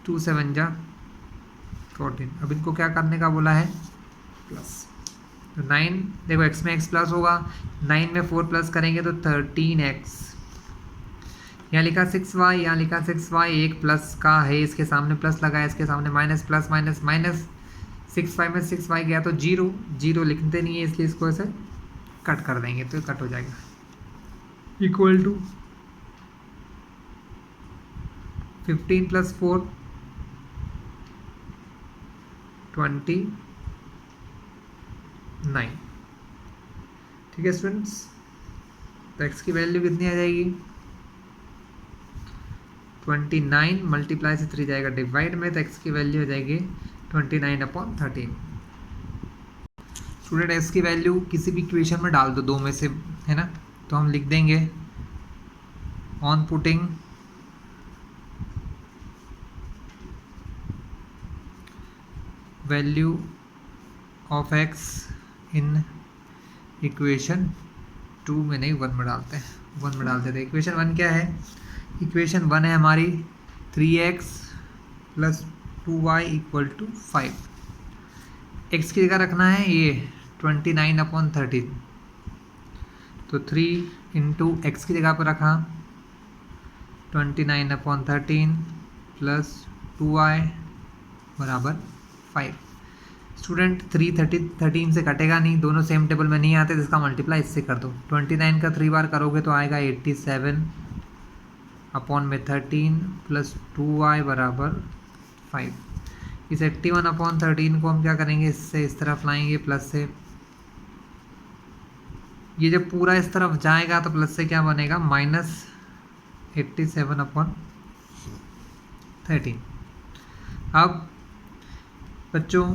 A: 2 7 जा 14। अब इनको क्या करने का बोला है? प्लस। तो 9 देखो x में x प्लस होगा, 9 में 4 प्लस करेंगे तो 13x। यहाँ लिखा 6y, यहाँ लिखा 6y, एक प्लस का है, इसके सामने प्लस लगा है, इसके सामने minus plus minus minus. 6y में 6y गया तो 0 0 लिखते नहीं है, इसलिए इसको ऐसे कट कर देंगे तो कट हो जाएगा। Equal to 15 plus 4 29। ठीक है स्टूडेंट्स, तो x की वैल्यू कितनी आ जाएगी? 29 मल्टीप्लाई से 3 जाएगा डिवाइड में, तो x की वैल्यू हो जाएगी 29/13। स्टूडेंट, x की वैल्यू किसी भी इक्वेशन में डाल दो, दो में से, है ना। तो हम लिख देंगे on putting value of x in equation 2 में नहीं 1 में डालते हैं, 1 में डालते थे। इक्वेशन 1 क्या है? इक्वेशन 1 है हमारी 3x plus 2y equal to 5। x की जगह रखना है ये 29/13, तो 3 इंटू एक्स की जगह पर रखा 29/13 प्लस 2y बराबर 5। स्टूडेंट 13 से कटेगा नहीं, दोनों सेम टेबल में नहीं आते, तो इसका मल्टीप्लाई इससे कर दो। 29 का 3 बार करोगे तो आएगा 87/13 प्लस 2y बराबर 5। इस 81/13 को हम क्या करेंगे, इससे इस तरफ लाएंगे प्लस से। ये जब पूरा इस तरफ जाएगा तो प्लस से क्या बनेगा? माइनस 87/13। अब बच्चों,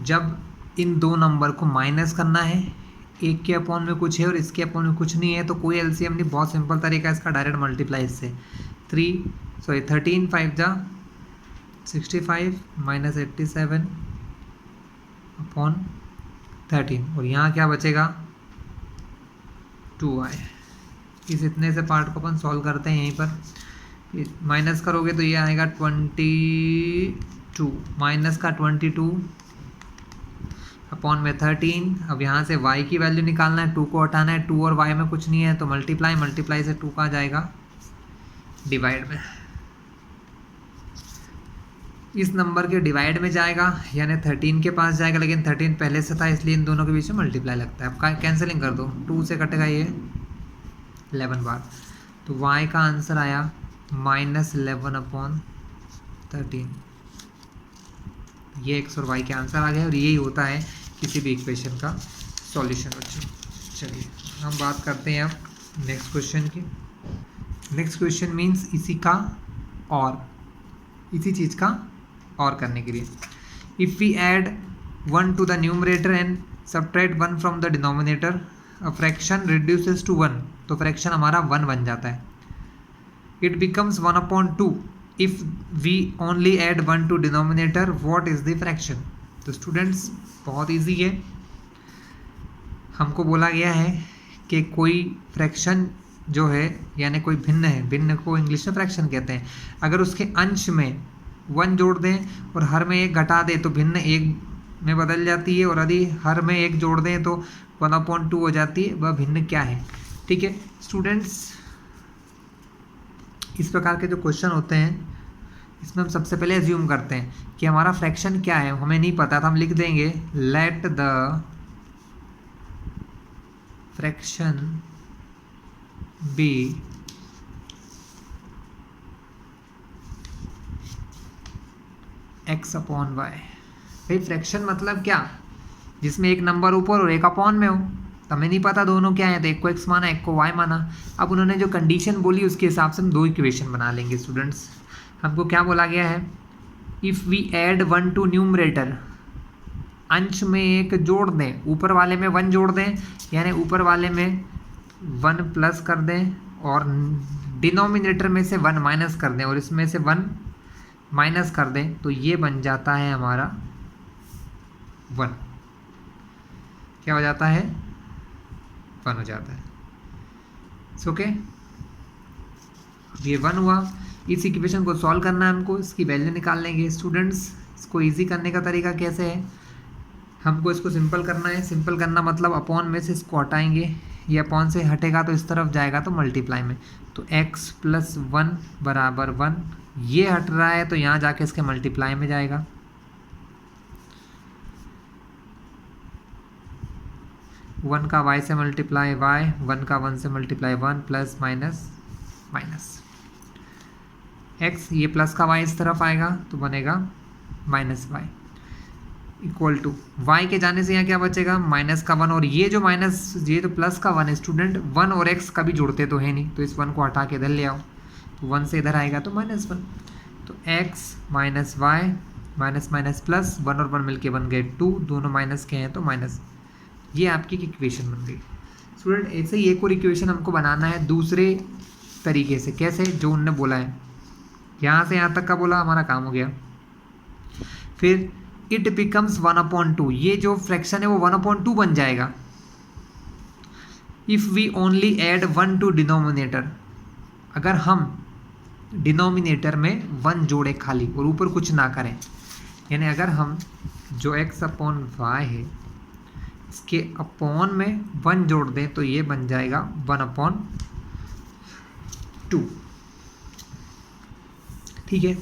A: जब इन दो नंबर को माइनस करना है, एक के अपॉन में कुछ है और इसके अपॉन में कुछ नहीं है, तो कोई एलसीएम नहीं, बहुत सिंपल तरीका है इसका, डायरेक्ट मल्टीप्लाई इससे। 13 5 जा 65 माइनस 87/13, और यहाँ क्या बचेगा? 2y। इस इतने से पार्ट को अपन सॉल्व करते हैं। यहीं पर माइनस करोगे तो ये आएगा 22 माइनस का 22 अपॉन में 13। अब यहाँ से y की वैल्यू निकालना है, 2 को हटाना है, 2 और y में कुछ नहीं है, तो मल्टीप्लाई से 2 का जाएगा डिवाइड में। इस नंबर के डिवाइड में जाएगा, यानी 13 के पास जाएगा, लेकिन 13 पहले से था इसलिए इन दोनों के बीच में मल्टीप्लाई लगता है। अब कैंसिलिंग कर दो, 2 से कटेगा ये 11 बार, तो y का आंसर आया -11/13। ये x और y के आंसर आ गए, और यही होता है किसी भी इक्वेशन का सॉल्यूशन बच्चों। चलिए हम बात करते हैं अब नेक्स्ट क्वेश्चन की। नेक्स्ट क्वेश्चन मीन्स इसी का और, इसी चीज़ का और करने के लिए। If we add 1 to the numerator and subtract 1 from the denominator, a fraction reduces to 1, तो फ्रैक्शन हमारा 1 बन जाता है। It becomes 1/2 if we only add 1 to denominator, what is the fraction. तो स्टूडेंट्स बहुत ईजी है, हमको बोला गया है कि कोई फ्रैक्शन जो है यानी कोई भिन्न है, भिन्न को इंग्लिश में फ्रैक्शन कहते हैं, अगर उसके अंश में 1 जोड़ दें और हर में 1 घटा दें तो भिन्न 1 में बदल जाती है, और यदि हर में 1 जोड़ दें तो 1/2 हो जाती है। वह भिन्न क्या है? ठीक है स्टूडेंट्स, इस प्रकार के जो क्वेश्चन होते हैं इसमें हम सबसे पहले एज्यूम करते हैं कि हमारा फ्रैक्शन क्या है, हमें नहीं पता, तो हम लिख देंगे let the fraction B x/y। भाई फ्रैक्शन मतलब क्या? जिसमें एक नंबर ऊपर और एक अपॉन में हो। तो हमें नहीं पता दोनों क्या है, तो एक को x माना, एक को y माना। अब उन्होंने जो कंडीशन बोली उसके हिसाब से हम 2 इक्वेशन बना लेंगे। स्टूडेंट्स हमको क्या बोला गया है, if we add 1 to numerator, अंश में 1 जोड़ दें, ऊपर वाले में 1 जोड़ दें, यानी ऊपर वाले में 1 प्लस कर दें और डिनोमिनेटर में से 1 माइनस कर दें और इसमें से 1 माइनस कर दें, तो ये बन जाता है हमारा 1। क्या हो जाता है? 1 हो जाता है। ओके, ये 1 हुआ। इस इक्वेशन को सॉल्व करना है हमको, इसकी वैल्यू निकाल लेंगे। स्टूडेंट्स इसको इजी करने का तरीका कैसे है, हमको इसको सिंपल करना है। सिंपल करना मतलब अपॉन में से इसको हटाएंगे, ये अपॉन से हटेगा तो इस तरफ जाएगा तो मल्टीप्लाई में, तो x + 1 = 1, ये हट रहा है तो यहाँ जाके इसके मल्टीप्लाई में जाएगा। वन का y से मल्टीप्लाई y, 1 का 1 से multiply 1, plus minus minus x, ये प्लस का y इस तरफ आएगा तो बनेगा -y इक्वल टू y के जाने से यहाँ क्या बचेगा, माइनस का 1, और ये जो माइनस, ये तो प्लस का 1 है स्टूडेंट, 1 और x कभी जुड़ते तो है नहीं, तो इस 1 को हटा के इधर ले आओ, तो 1 से इधर आएगा तो -1, तो x minus y minus minus plus 1 और 1 मिलके बन गए 2, दोनों माइनस के हैं तो माइनस। ये आपकी इक्वेशन बन गई। स्टूडेंट ऐसे ही एक और इक्वेशन हमको बनाना है दूसरे तरीके से। कैसे? जो उनने बोला है, यहाँ से यहाँ तक का बोला, हमारा काम हो गया। फिर इट बिकम्स 1/2, ये जो फ्रैक्शन है वो 1/2 बन जाएगा if we only add 1 to denominator, अगर हम डिनोमिनेटर में 1 जोड़े खाली और ऊपर कुछ ना करें, यानी अगर हम जो x/y है इसके अपॉन में 1 जोड़ दें तो ये बन जाएगा 1/2। ठीक है,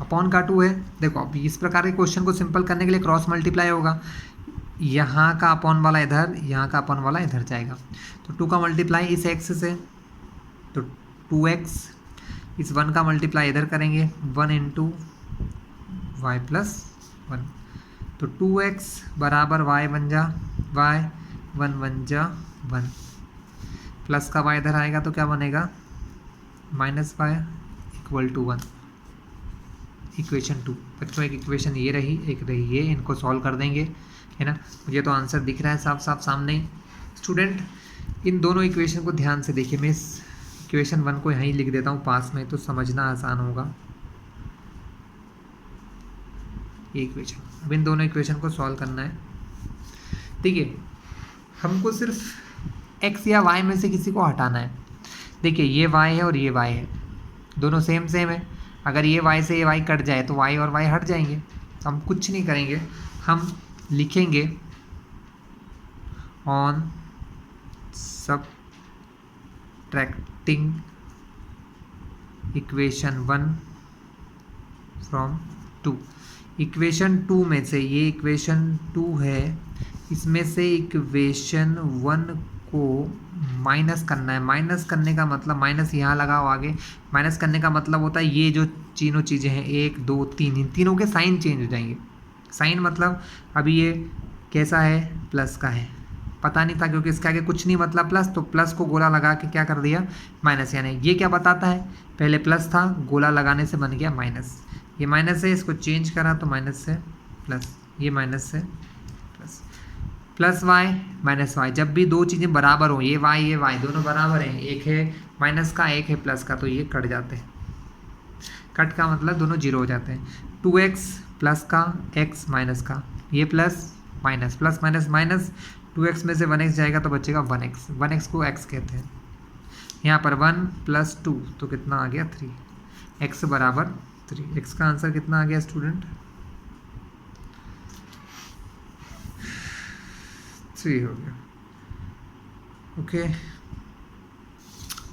A: अपॉन का 2 है। देखो अब इस प्रकार के क्वेश्चन को सिंपल करने के लिए क्रॉस मल्टीप्लाई होगा, यहाँ का अपॉन वाला इधर, यहाँ का अपॉन वाला इधर जाएगा, तो 2 का मल्टीप्लाई इस x से तो 2x, इस 1 का मल्टीप्लाई इधर करेंगे 1 × y + 1, तो 2x = y बन जा, y 1 बन जा 1, प्लस का y इधर आएगा तो क्या बनेगा, -y = 1। इक्वेशन 2 बच्चों, एक इक्वेशन ये रही, एक रही ये, इनको सॉल्व कर देंगे, है ना। मुझे तो आंसर दिख रहा है साफ साफ सामने ही। स्टूडेंट इन दोनों इक्वेशन को ध्यान से देखिए, मैं इस इक्वेशन 1 को यहीं लिख देता हूँ पास में, तो समझना आसान होगा। ये इक्वेशन, अब इन दोनों इक्वेशन को सॉल्व करना है। देखिए हमको सिर्फ x या y में से किसी को हटाना है। देखिए ये y है और ये y है, दोनों सेम है। अगर ये y से ये y कट जाए तो y और y हट जाएंगे, तो हम कुछ नहीं करेंगे, हम लिखेंगे on subtracting equation 1 from 2। Equation 2 में से, ये इक्वेशन 2 है, इसमें से इक्वेशन 1 को माइनस करना है। माइनस करने का मतलब, माइनस यहाँ लगाओ आगे, माइनस करने का मतलब होता है ये जो तीनों चीज़ें हैं 1 2 3, इन तीनों के साइन चेंज हो जाएंगे। साइन मतलब अभी ये कैसा है, प्लस का है, पता नहीं था क्योंकि इसके आगे कुछ नहीं मतलब प्लस, तो प्लस को गोला लगा के क्या कर दिया, माइनस। यानी ये क्या बताता है, पहले प्लस था, गोला लगाने से बन गया माइनस। ये माइनस है, इसको चेंज करा तो माइनस से प्लस, ये माइनस से plus, plus y minus y. जब भी दो चीज़ें बराबर हों, ये वाई दोनों बराबर हैं, एक है माइनस का एक है प्लस का, तो ये कट जाते हैं। कट का मतलब दोनों जीरो हो जाते हैं। 2x प्लस का x माइनस का, ये plus minus, plus minus minus, 2x में से 1x जाएगा तो बचेगा 1x, 1x को x कहते हैं। यहाँ पर 1 + 2 तो कितना आ गया 3, x बराबर 3। x का आंसर कितना आ गया स्टूडेंट? 3 हो गया। ओके,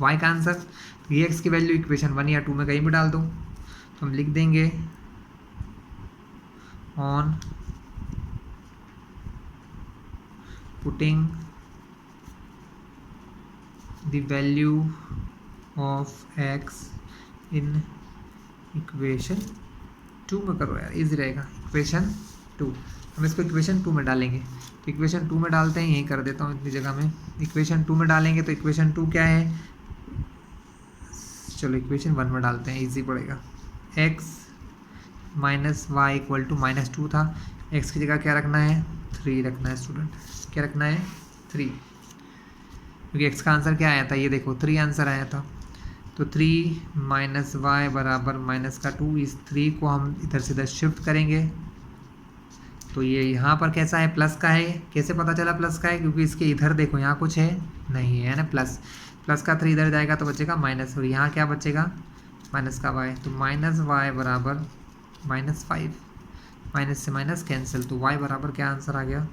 A: y का आंसर, ये x की वैल्यू इक्वेशन 1 या 2 में कहीं भी डाल दो, तो हम लिख देंगे on putting the value of x in equation 2 में करो यार, इजी रहेगा। इक्वेशन 2, हम इसको इक्वेशन 2 में डालेंगे, तो इक्वेशन 2 में डालते हैं, यही कर देता हूँ इतनी जगह में। इक्वेशन 2 में डालेंगे तो इक्वेशन 2 क्या है, चलो इक्वेशन 1 में डालते हैं, इजी पड़ेगा। x minus y equal to -2 था, x की जगह क्या रखना है 3 रखना है स्टूडेंट। क्या रखना है 3, क्योंकि x का आंसर क्या आया था, ये देखो 3 आंसर आया था। तो 3 माइनस वाई बराबर -2, इस 3 को हम इधर से इधर शिफ्ट करेंगे, तो ये यहाँ पर कैसा है प्लस का है। कैसे पता चला प्लस का है, क्योंकि इसके इधर देखो यहाँ कुछ है नहीं है ना, प्लस का 3 इधर जाएगा तो बचेगा माइनस, और यहाँ क्या बचेगा माइनस का y, तो माइनस वाई बराबर -5, माइनस से माइनस कैंसिल, तो y बराबर क्या आंसर आ गया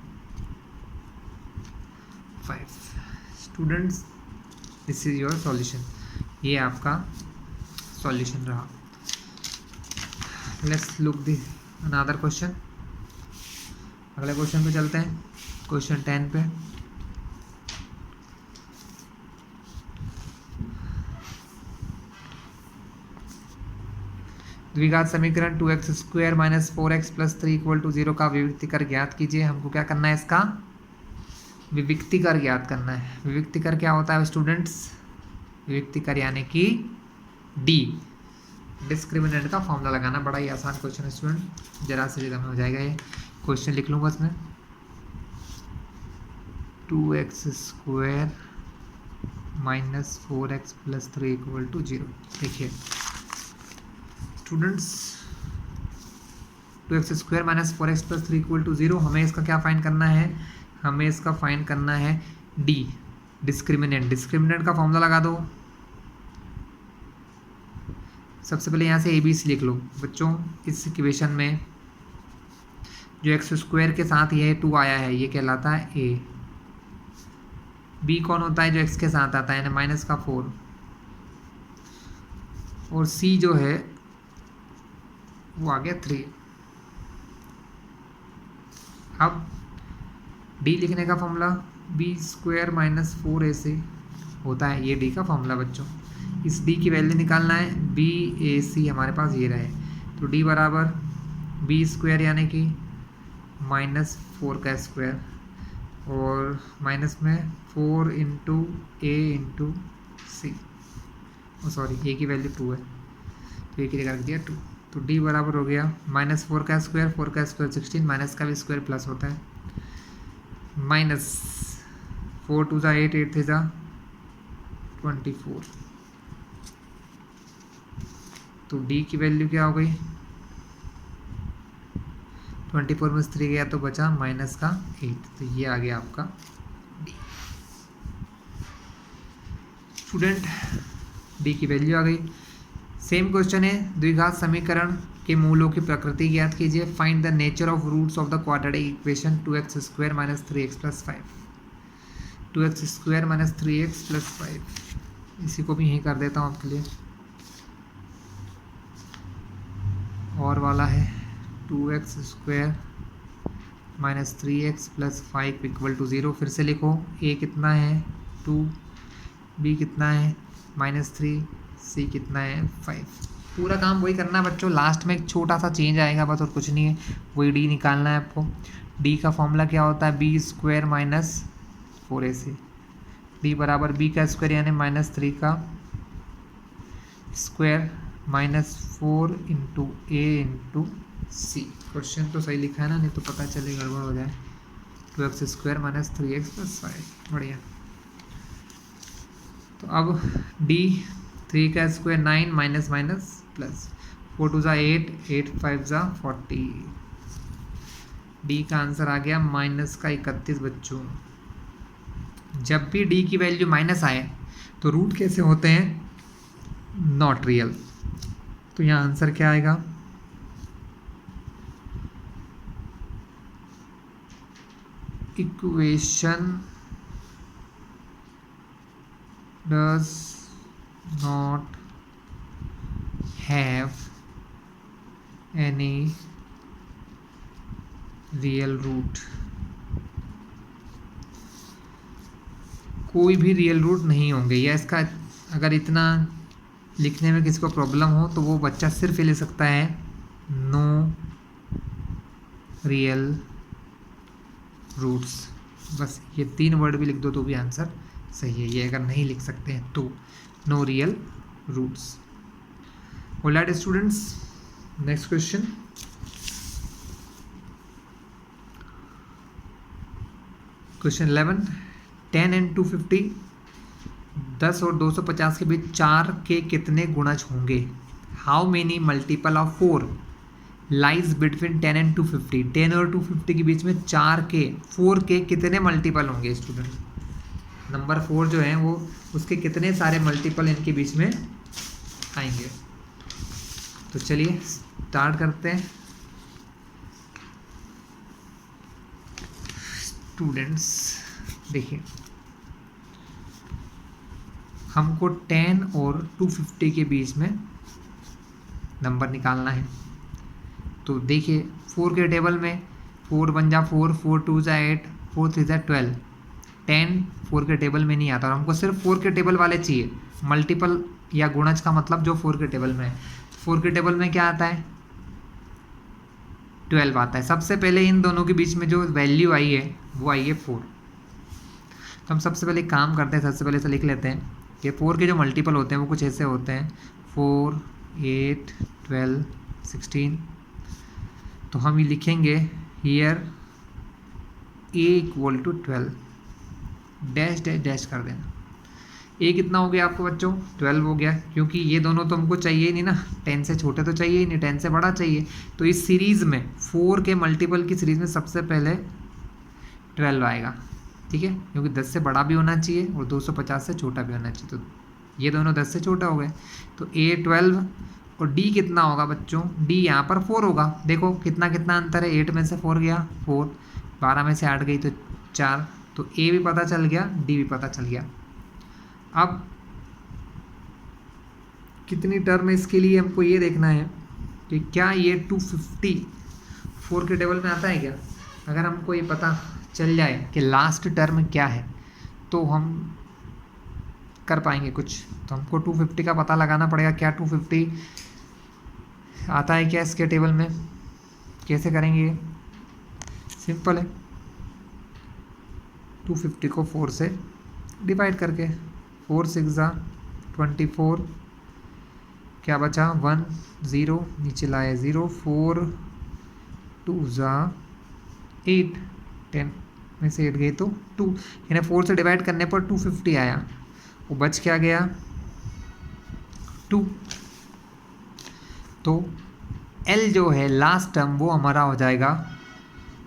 A: 5। Students this is your solution, ये आपका सॉल्यूशन रहा। Let's look the another question. अगले क्वेश्चन पे चलते हैं, क्वेश्चन 10 पे। द्विघात समीकरण 2x² - 4x + 3 = 0 का विविक्तिकर ज्ञात कीजिए। हमको क्या करना है, इसका विविक्तिकर ज्ञात करना है। विविक्तिकर क्या होता है स्टूडेंट्स, विविक्तिकर यानी कि डी, डिस्क्रिमिनेंट का फॉर्मूला लगाना। बड़ा ही आसान क्वेश्चन है स्टूडेंट, जरा से जगह में हो जाएगा ये। क्वेश्चन लिख लूँ बस मैं, 2x² - 4x + 3 = 0। देखिए स्टूडेंट्स, 2x² - 4x + 3 = 0, हमें इसका क्या फाइंड करना है, हमें इसका फाइंड करना है डी, डिस्क्रिमिनेंट। डिस्क्रिमिनेंट का फॉर्मूला लगा दो। सबसे पहले यहाँ से ABC लिख लो बच्चों। इस इक्वेशन में जो x² के साथ यह 2 आया है, ये कहलाता है A। B कौन होता है, जो x के साथ आता है, यानी -4, और C जो है वो आ गया 3। अब D लिखने का फॉर्मूला B² - 4AC होता है, ये D का फॉर्मूला बच्चों। इस D की वैल्यू निकालना है, BAC हमारे पास ये रहे, तो D बराबर B² यानी कि -4 का स्क्वायर, और माइनस में 4 × A × C, सॉरी A की वैल्यू 2 है तो A की जगह रख दिया 2, तो D बराबर हो गया -4 का स्क्वायर, 4 का स्क्वायर 16, माइनस का भी स्क्वायर प्लस होता है, -4 × 2 = 8, 8 × 3 = 24, तो D की वैल्यू क्या हो गई 24 में से 3 गया तो बचा -8, तो ये आ गया आपका D। स्टूडेंट D की वैल्यू आ गई। सेम क्वेश्चन है, द्विघात समीकरण के मूलों की प्रकृति ज्ञात कीजिए। Find the nature of roots of the quadratic equation 2x² - 3x + 5, 2x² - 3x + 5। इसी को भी यहीं कर देता हूँ आपके लिए। और वाला है 2x² - 3x + 5 = 0। फिर से लिखो, A कितना है 2, B कितना है -3, C कितना है 5। पूरा काम वही करना है बच्चों, लास्ट में एक छोटा सा चेंज आएगा बस, और कुछ नहीं है, वही D निकालना है आपको। D का फॉर्मूला क्या होता है, B² - 4AC। D बराबर B का स्क्वायर यानी -3 का स्क्वायर -4 इंटू ए इंटू सी। क्वेश्चन तो सही लिखा है ना, नहीं तो पता चले गड़बड़ हो जाए। 2x² - 3x + 5। बढ़िया। तो अब डी 3 का स्क्वायर 9 माइनस माइनस प्लस 4 2 ज़ा 8 8 5 ज़ा 40। डी का आंसर आ गया -31 बच्चों। जब भी डी की वैल्यू माइनस आए तो रूट कैसे होते हैं? Not real. तो यहाँ आंसर क्या आएगा? Equation does not have any real root। कोई भी रियल रूट नहीं होंगे, या इसका अगर इतना लिखने में किसी को प्रॉब्लम हो तो वो बच्चा सिर्फ ये ले सकता है नो रियल रूट्स। बस ये 3 वर्ड भी लिख दो तो भी आंसर सही है। ये अगर नहीं लिख सकते हैं तो no real roots. Alright students, next question. Question 11, 10 and 250, 10 और 250 के बीच 4 के कितने गुणज होंगे? How many multiple of 4 lies between 10 and 250। 10 और 250 के बीच में 4 के कितने मल्टीपल होंगे स्टूडेंट? नंबर 4 जो है वो उसके कितने सारे मल्टीपल इनके बीच में आएंगे? तो चलिए स्टार्ट करते हैं स्टूडेंट्स। देखिए, हमको 10 और 250 के बीच में नंबर निकालना है। तो देखिए 4 के टेबल में 4 1 जा 4, 4 2 जा 8, 4 3 जा 12। 10 4 के टेबल में नहीं आता और हमको सिर्फ 4 के टेबल वाले चाहिए। मल्टीपल या गुणज का मतलब जो 4 के टेबल में है। 4 के टेबल में क्या आता है? 12 आता है। सबसे पहले इन दोनों के बीच में जो वैल्यू आई है वो आई है 4। तो हम सबसे पहले काम करते हैं, सबसे पहले से लिख लेते हैं कि 4 के जो मल्टीपल होते हैं वो कुछ ऐसे होते हैं 4 8 12 16। तो हम ये लिखेंगे here a = 12, dash dash dash कर देना। a कितना हो गया आपको बच्चों? 12 हो गया, क्योंकि ये दोनों तो हमको चाहिए ही नहीं ना। 10 से छोटे तो चाहिए ही नहीं, 10 से बड़ा चाहिए। तो इस सीरीज़ में 4 के मल्टीपल की सीरीज़ में सबसे पहले 12 आएगा, ठीक है, क्योंकि 10 से बड़ा भी होना चाहिए और 250 से छोटा भी होना चाहिए। तो ये दोनों 10 से छोटा हो गए। तो a 12 और d कितना होगा बच्चों? d यहाँ पर 4 होगा। देखो कितना कितना अंतर है, 8 में से 4 गया 4, 12 में से 8 गई तो 4। तो a भी पता चल गया, d भी पता चल गया। अब कितनी टर्म है इसके लिए हमको ये देखना है कि क्या ये 250 4 के टेबल में आता है क्या। अगर हमको ये पता चल जाए कि लास्ट टर्म क्या है तो हम कर पाएंगे कुछ। तो हमको 250 का पता लगाना पड़ेगा। क्या 250 आता है क्या इसके टेबल में? कैसे करेंगे? सिंपल है, 250 को 4 से डिवाइड करके। 4 6 ज़ा 24, क्या बचा 1 0, नीचे लाए 0, 4 2 ज़ा 8, 10 में से 8 गए तो 2, यानी 4 से डिवाइड करने पर 250 आया। वो बच क्या गया 2। तो L जो है लास्ट टर्म वो हमारा हो जाएगा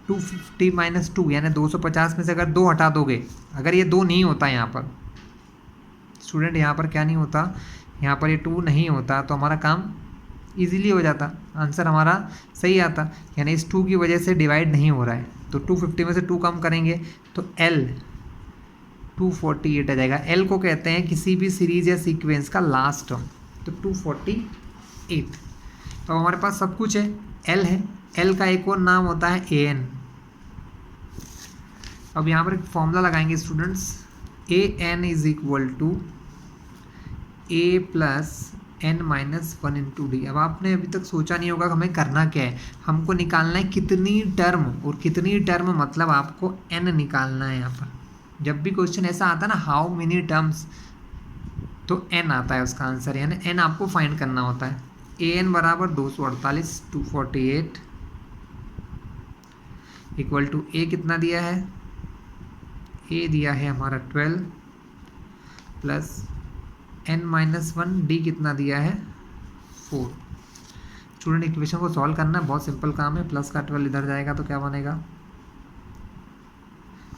A: 250 - 2, यानी 250 में से अगर 2 हटा दोगे, अगर ये 2 नहीं होता यहाँ पर स्टूडेंट, यहाँ पर क्या नहीं होता, यहाँ पर ये 2 नहीं होता तो हमारा काम इजीली हो जाता, आंसर हमारा सही आता। यानी इस 2 की वजह से डिवाइड नहीं हो रहा है। तो 250 में से 2 कम करेंगे तो L 248 आ जाएगा। L को कहते हैं किसी भी सीरीज या सीक्वेंस का लास्ट टर्म। तो 248। तो हमारे पास सब कुछ है, L है। L का एक और नाम होता है AN। अब यहाँ पर एक फॉर्मूला लगाएंगे students, AN = A + n - 1 × d। अब आपने अभी तक सोचा नहीं होगा हमें करना क्या है। हमको निकालना है कितनी टर्म, और कितनी टर्म मतलब आपको n निकालना है। यहाँ पर जब भी क्वेश्चन ऐसा आता है ना, हाउ मेनी टर्म्स, तो n आता है उसका आंसर, यानी n आपको फाइंड करना होता है। an बराबर 248 248 इक्वल टू a कितना दिया है, a दिया है हमारा 12 प्लस n-1 d कितना दिया है 4। स्टूडेंट इक्वेशन को सॉल्व करना बहुत सिंपल काम है। प्लस का 12 इधर जाएगा तो क्या बनेगा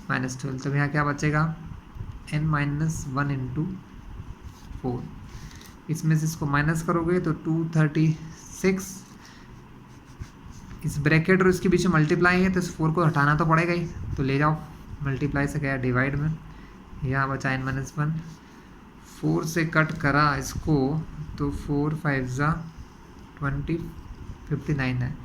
A: -12, तो यहाँ क्या बचेगा n-1 इंटू 4। इसमें से इसको माइनस करोगे तो 236, इस ब्रैकेट और इसके बीच में मल्टीप्लाई है तो इस 4 को हटाना तो पड़ेगा ही, तो ले जाओ मल्टीप्लाई से गया डिवाइड में, यहाँ बचा n-1, 4 से कट करा इसको तो 4 5 जा 20 59 है।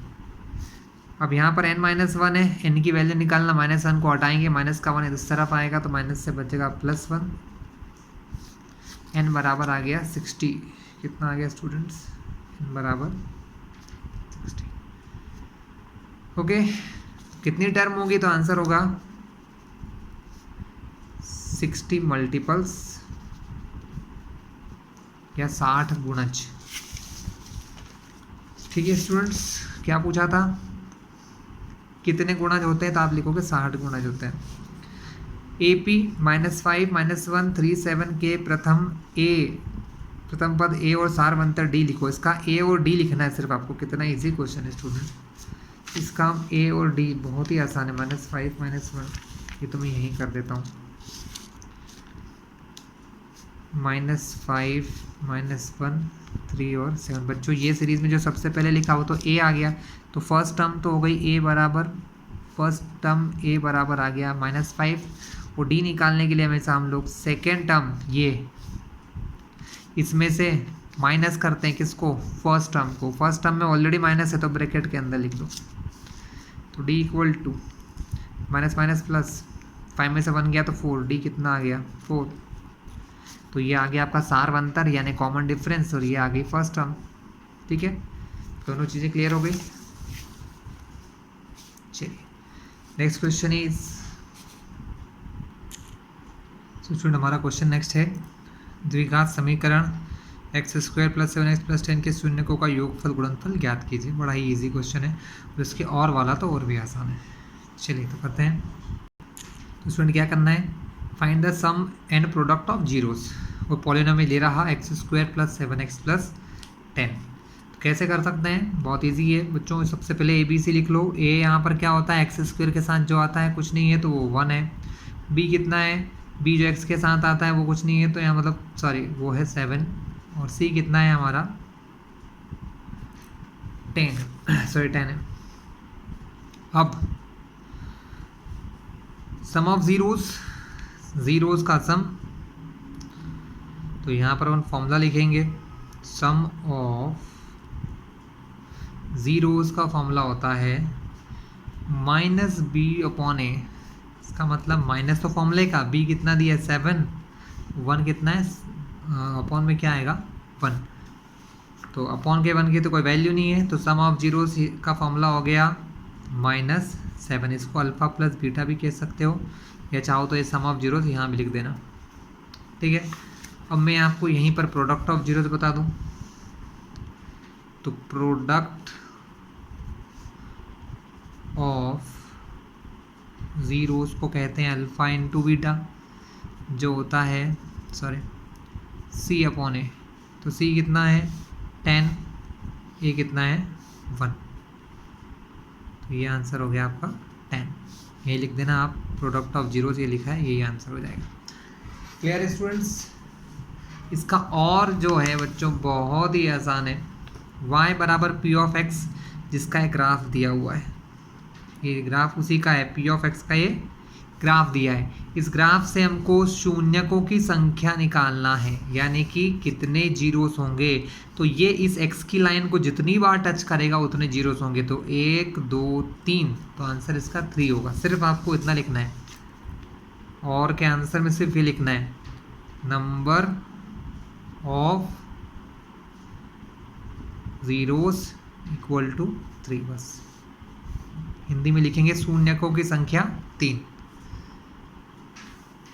A: अब यहाँ पर n-1 है, n की वैल्यू निकालना, -1 को हटाएंगे, माइनस का 1 इस तरफ आएगा तो माइनस से बचेगा +1, n बराबर आ गया 60। कितना आ गया स्टूडेंट्स, n बराबर 60। ओके, कितनी टर्म होगी तो आंसर होगा 60 मल्टीपल्स या 60 गुणज। ठीक है स्टूडेंट्स, क्या पूछा था, कितने गुणज होते हैं, तो आप लिखोगे 60 गुणज होते हैं। AP -5 -1 3 7 के प्रथम पद A और सारवंतर D लिखो। इसका A और D लिखना है सिर्फ आपको। कितना इजी क्वेश्चन है स्टूडेंट, इसका A और D बहुत ही आसान है। -5 -1 ये तो मैं यहीं कर देता हूँ, -5 -1 3 और 7। बच्चों ये सीरीज में जो सबसे पहले लिखा हो तो A आ गया, तो फर्स्ट टर्म तो हो गई A बराबर, फर्स्ट टर्म A बराबर आ गया -5, और D निकालने के लिए हमेशा हम लोग सेकेंड टर्म ये इसमें से माइनस करते हैं किसको, फर्स्ट टर्म को। फर्स्ट टर्म में ऑलरेडी माइनस है तो ब्रैकेट के अंदर लिख दो, तो D equal to minus minus plus, 5 में से 1 गया तो 4, D कितना आ गया 4। तो ये आ गया आपका सारवंतर यानी कॉमन डिफरेंस, और ये आ गई फर्स्ट टर्म। ठीक है, दोनों चीज़ें क्लियर हो गई। चलिए नेक्स्ट क्वेश्चन इज, स्टूडेंट हमारा क्वेश्चन नेक्स्ट है, द्विघात समीकरण x² + 7x + 10 के शून्यकों का योगफल गुणनफल ज्ञात कीजिए। बड़ा ही इजी क्वेश्चन है, और इसके और वाला तो और भी आसान है। चलिए तो करते हैं। तो स्टूडेंट क्या करना है, find the sum and product of zeros. वो पॉलिनोमियल ले रहा x² + 7x + 10। तो कैसे कर सकते हैं, बहुत इजी है बच्चों। सबसे पहले ABC लिख लो। A यहाँ पर क्या होता है, x² के साथ जो आता है कुछ नहीं है तो वो 1 है। B कितना है, B जो x के साथ आता है वो कुछ नहीं है तो यहाँ मतलब सॉरी वो है 7, और C कितना है हमारा 10 है। अब सम ऑफ जीरोस का सम, तो यहाँ पर हम फॉर्मूला लिखेंगे। सम ऑफ जीरोस का फॉर्मूला होता है -b/a। इसका मतलब माइनस तो फॉर्मूले का, b कितना दिया है 7, 1 कितना है, अपॉन में क्या आएगा 1, तो अपॉन के 1 की तो कोई वैल्यू नहीं है, तो सम ऑफ जीरोस का फॉर्मूला हो गया -7। इसको अल्फ़ा प्लस बीटा भी कह सकते हो, या चाहो तो ये सम ऑफ जीरोस यहाँ भी लिख देना। ठीक है, अब मैं आपको यहीं पर प्रोडक्ट ऑफ जीरोस बता दूं, तो प्रोडक्ट ऑफ जीरोस को कहते हैं अल्फ़ा इंटू बीटा, जो होता है C/a। तो C कितना है 10, A कितना है 1, तो ये आंसर हो गया आपका 10। ये लिख देना आप, प्रोडक्ट ऑफ जीरोस ये लिखा है, यही आंसर हो जाएगा। क्लियर है स्टूडेंट्स। इसका और जो है बच्चों बहुत ही आसान है, y बराबर p(x), जिसका एक ग्राफ दिया हुआ है। ये ग्राफ उसी का है, p(x) का ये ग्राफ दिया है। इस ग्राफ से हमको शून्यकों की संख्या निकालना है, यानी कि कितने जीरोस होंगे। तो ये इस x की लाइन को जितनी बार टच करेगा उतने जीरोस होंगे, तो 1 2 3, तो आंसर इसका 3 होगा। सिर्फ आपको इतना लिखना है, और के आंसर में सिर्फ ये लिखना है, number of zeros equal to 3, बस हिंदी में लिखेंगे शून्यकों की संख्या 3।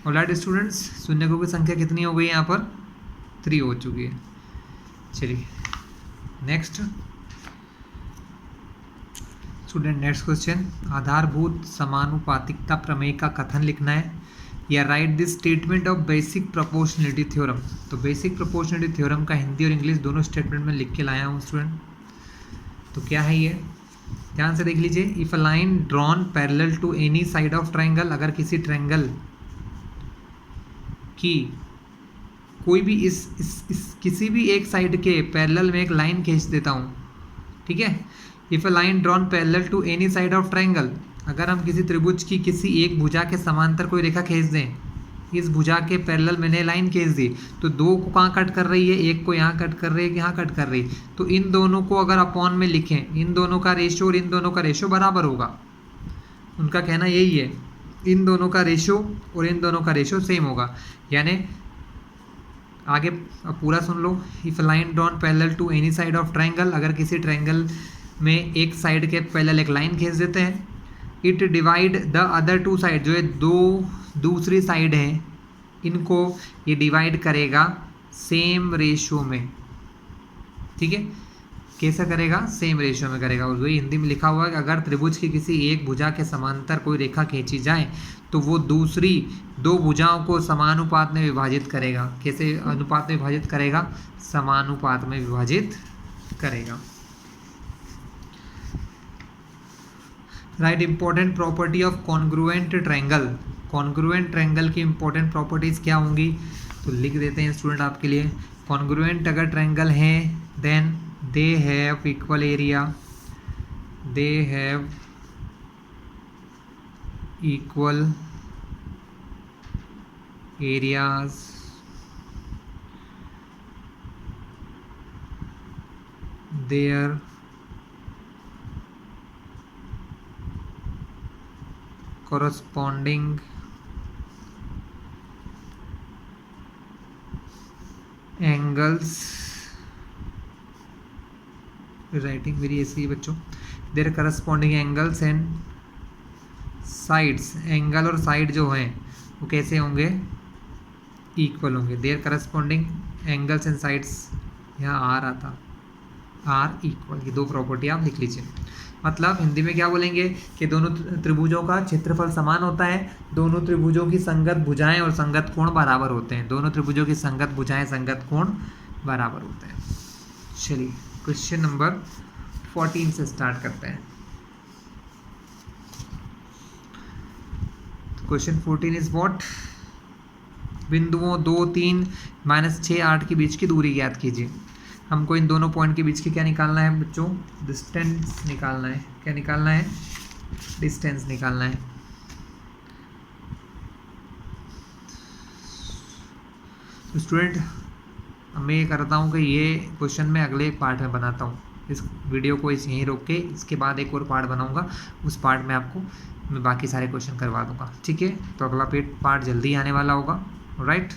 A: ऑलराइट स्टूडेंट्स, शून्यकों की संख्या कितनी हो गई यहाँ पर 3 हो चुकी है। चलिए नेक्स्ट स्टूडेंट, नेक्स्ट क्वेश्चन, आधारभूत समानुपातिकता प्रमेय का कथन लिखना है या right this statement of basic proportionality theorem. तो बेसिक प्रोपोर्शनलिटी थ्योरम का हिंदी और इंग्लिश दोनों स्टेटमेंट में लिख के लाया हूँ स्टूडेंट। तो क्या है ये, ध्यान से देख लीजिए। If a line drawn parallel to any side of triangle, अगर किसी ट्रायंगल की कोई भी इस किसी भी एक साइड के पैरेलल में एक लाइन खींच देता हूँ, ठीक है। If a line drawn parallel to any side of triangle, अगर हम किसी त्रिभुज की किसी एक भुजा के समांतर कोई रेखा खींच दें, इस भुजा के पैरेलल मैंने लाइन खींच दी, तो दो को कहाँ कट कर रही है, एक को यहाँ कट कर रही है, यहाँ कट कर रही है। तो इन दोनों को अगर अपॉन में लिखें, इन दोनों का रेशो और इन दोनों का रेशो बराबर होगा। उनका कहना यही है, इन दोनों का रेशो और इन दोनों का रेशो सेम होगा। यानी आगे अब पूरा सुन लो। If line drawn parallel to any side of triangle, अगर किसी ट्रायंगल में एक साइड के पैरेलल एक लाइन खींच देते हैं, it divide the other two side, जो है दो दूसरी साइड है, इनको ये डिवाइड करेगा सेम रेशो में, ठीक है। कैसा करेगा, सेम रेशो में करेगा। और वही हिंदी में लिखा हुआ है कि अगर त्रिभुज की किसी एक भुजा के समांतर कोई रेखा खींची जाए तो वो दूसरी दो भुजाओं को समानुपात में विभाजित करेगा। कैसे अनुपात में विभाजित करेगा, समानुपात में विभाजित करेगा। Right important property of congruent triangle. Congruent triangle की इंपॉर्टेंट प्रॉपर्टीज़ क्या होंगी, तो लिख देते हैं स्टूडेंट आपके लिए। कॉन्ग्रुएंट अगर ट्रायंगल है then they have equal area, they have equal areas, their corresponding angles, writing मेरी ऐसी है बच्चों, their corresponding angles and sides, angle और साइड जो हैं वो कैसे होंगे, इक्वल होंगे। Their corresponding angles and sides, यहाँ आर आता, आर इक्वल, ये दो प्रॉपर्टी आप लिख लीजिए। मतलब हिंदी में क्या बोलेंगे कि दोनों त्रिभुजों का क्षेत्रफल समान होता है, दोनों त्रिभुजों की संगत भुजाएं और संगत कोण बराबर होते हैं, दोनों त्रिभुजों की संगत भुजाएं संगत कोण बराबर होते हैं। चलिए क्वेश्चन नंबर 14 से स्टार्ट करते हैं। क्वेश्चन 14 इज व्हाट, बिंदुओं 2, 3, -6, 8 के बीच की दूरी ज्ञात कीजिए। हमको इन दोनों पॉइंट के बीच की क्या निकालना है बच्चों, डिस्टेंस निकालना है। क्या निकालना है, डिस्टेंस निकालना है। तो स्टूडेंट मैं ये करता हूँ कि ये क्वेश्चन मैं अगले पार्ट में बनाता हूँ। इस वीडियो को यहीं रोक के इसके बाद एक और पार्ट बनाऊँगा, उस पार्ट में आपको मैं बाकी सारे क्वेश्चन करवा दूँगा, ठीक है। तो अगला पार्ट जल्दी आने वाला होगा, राइट।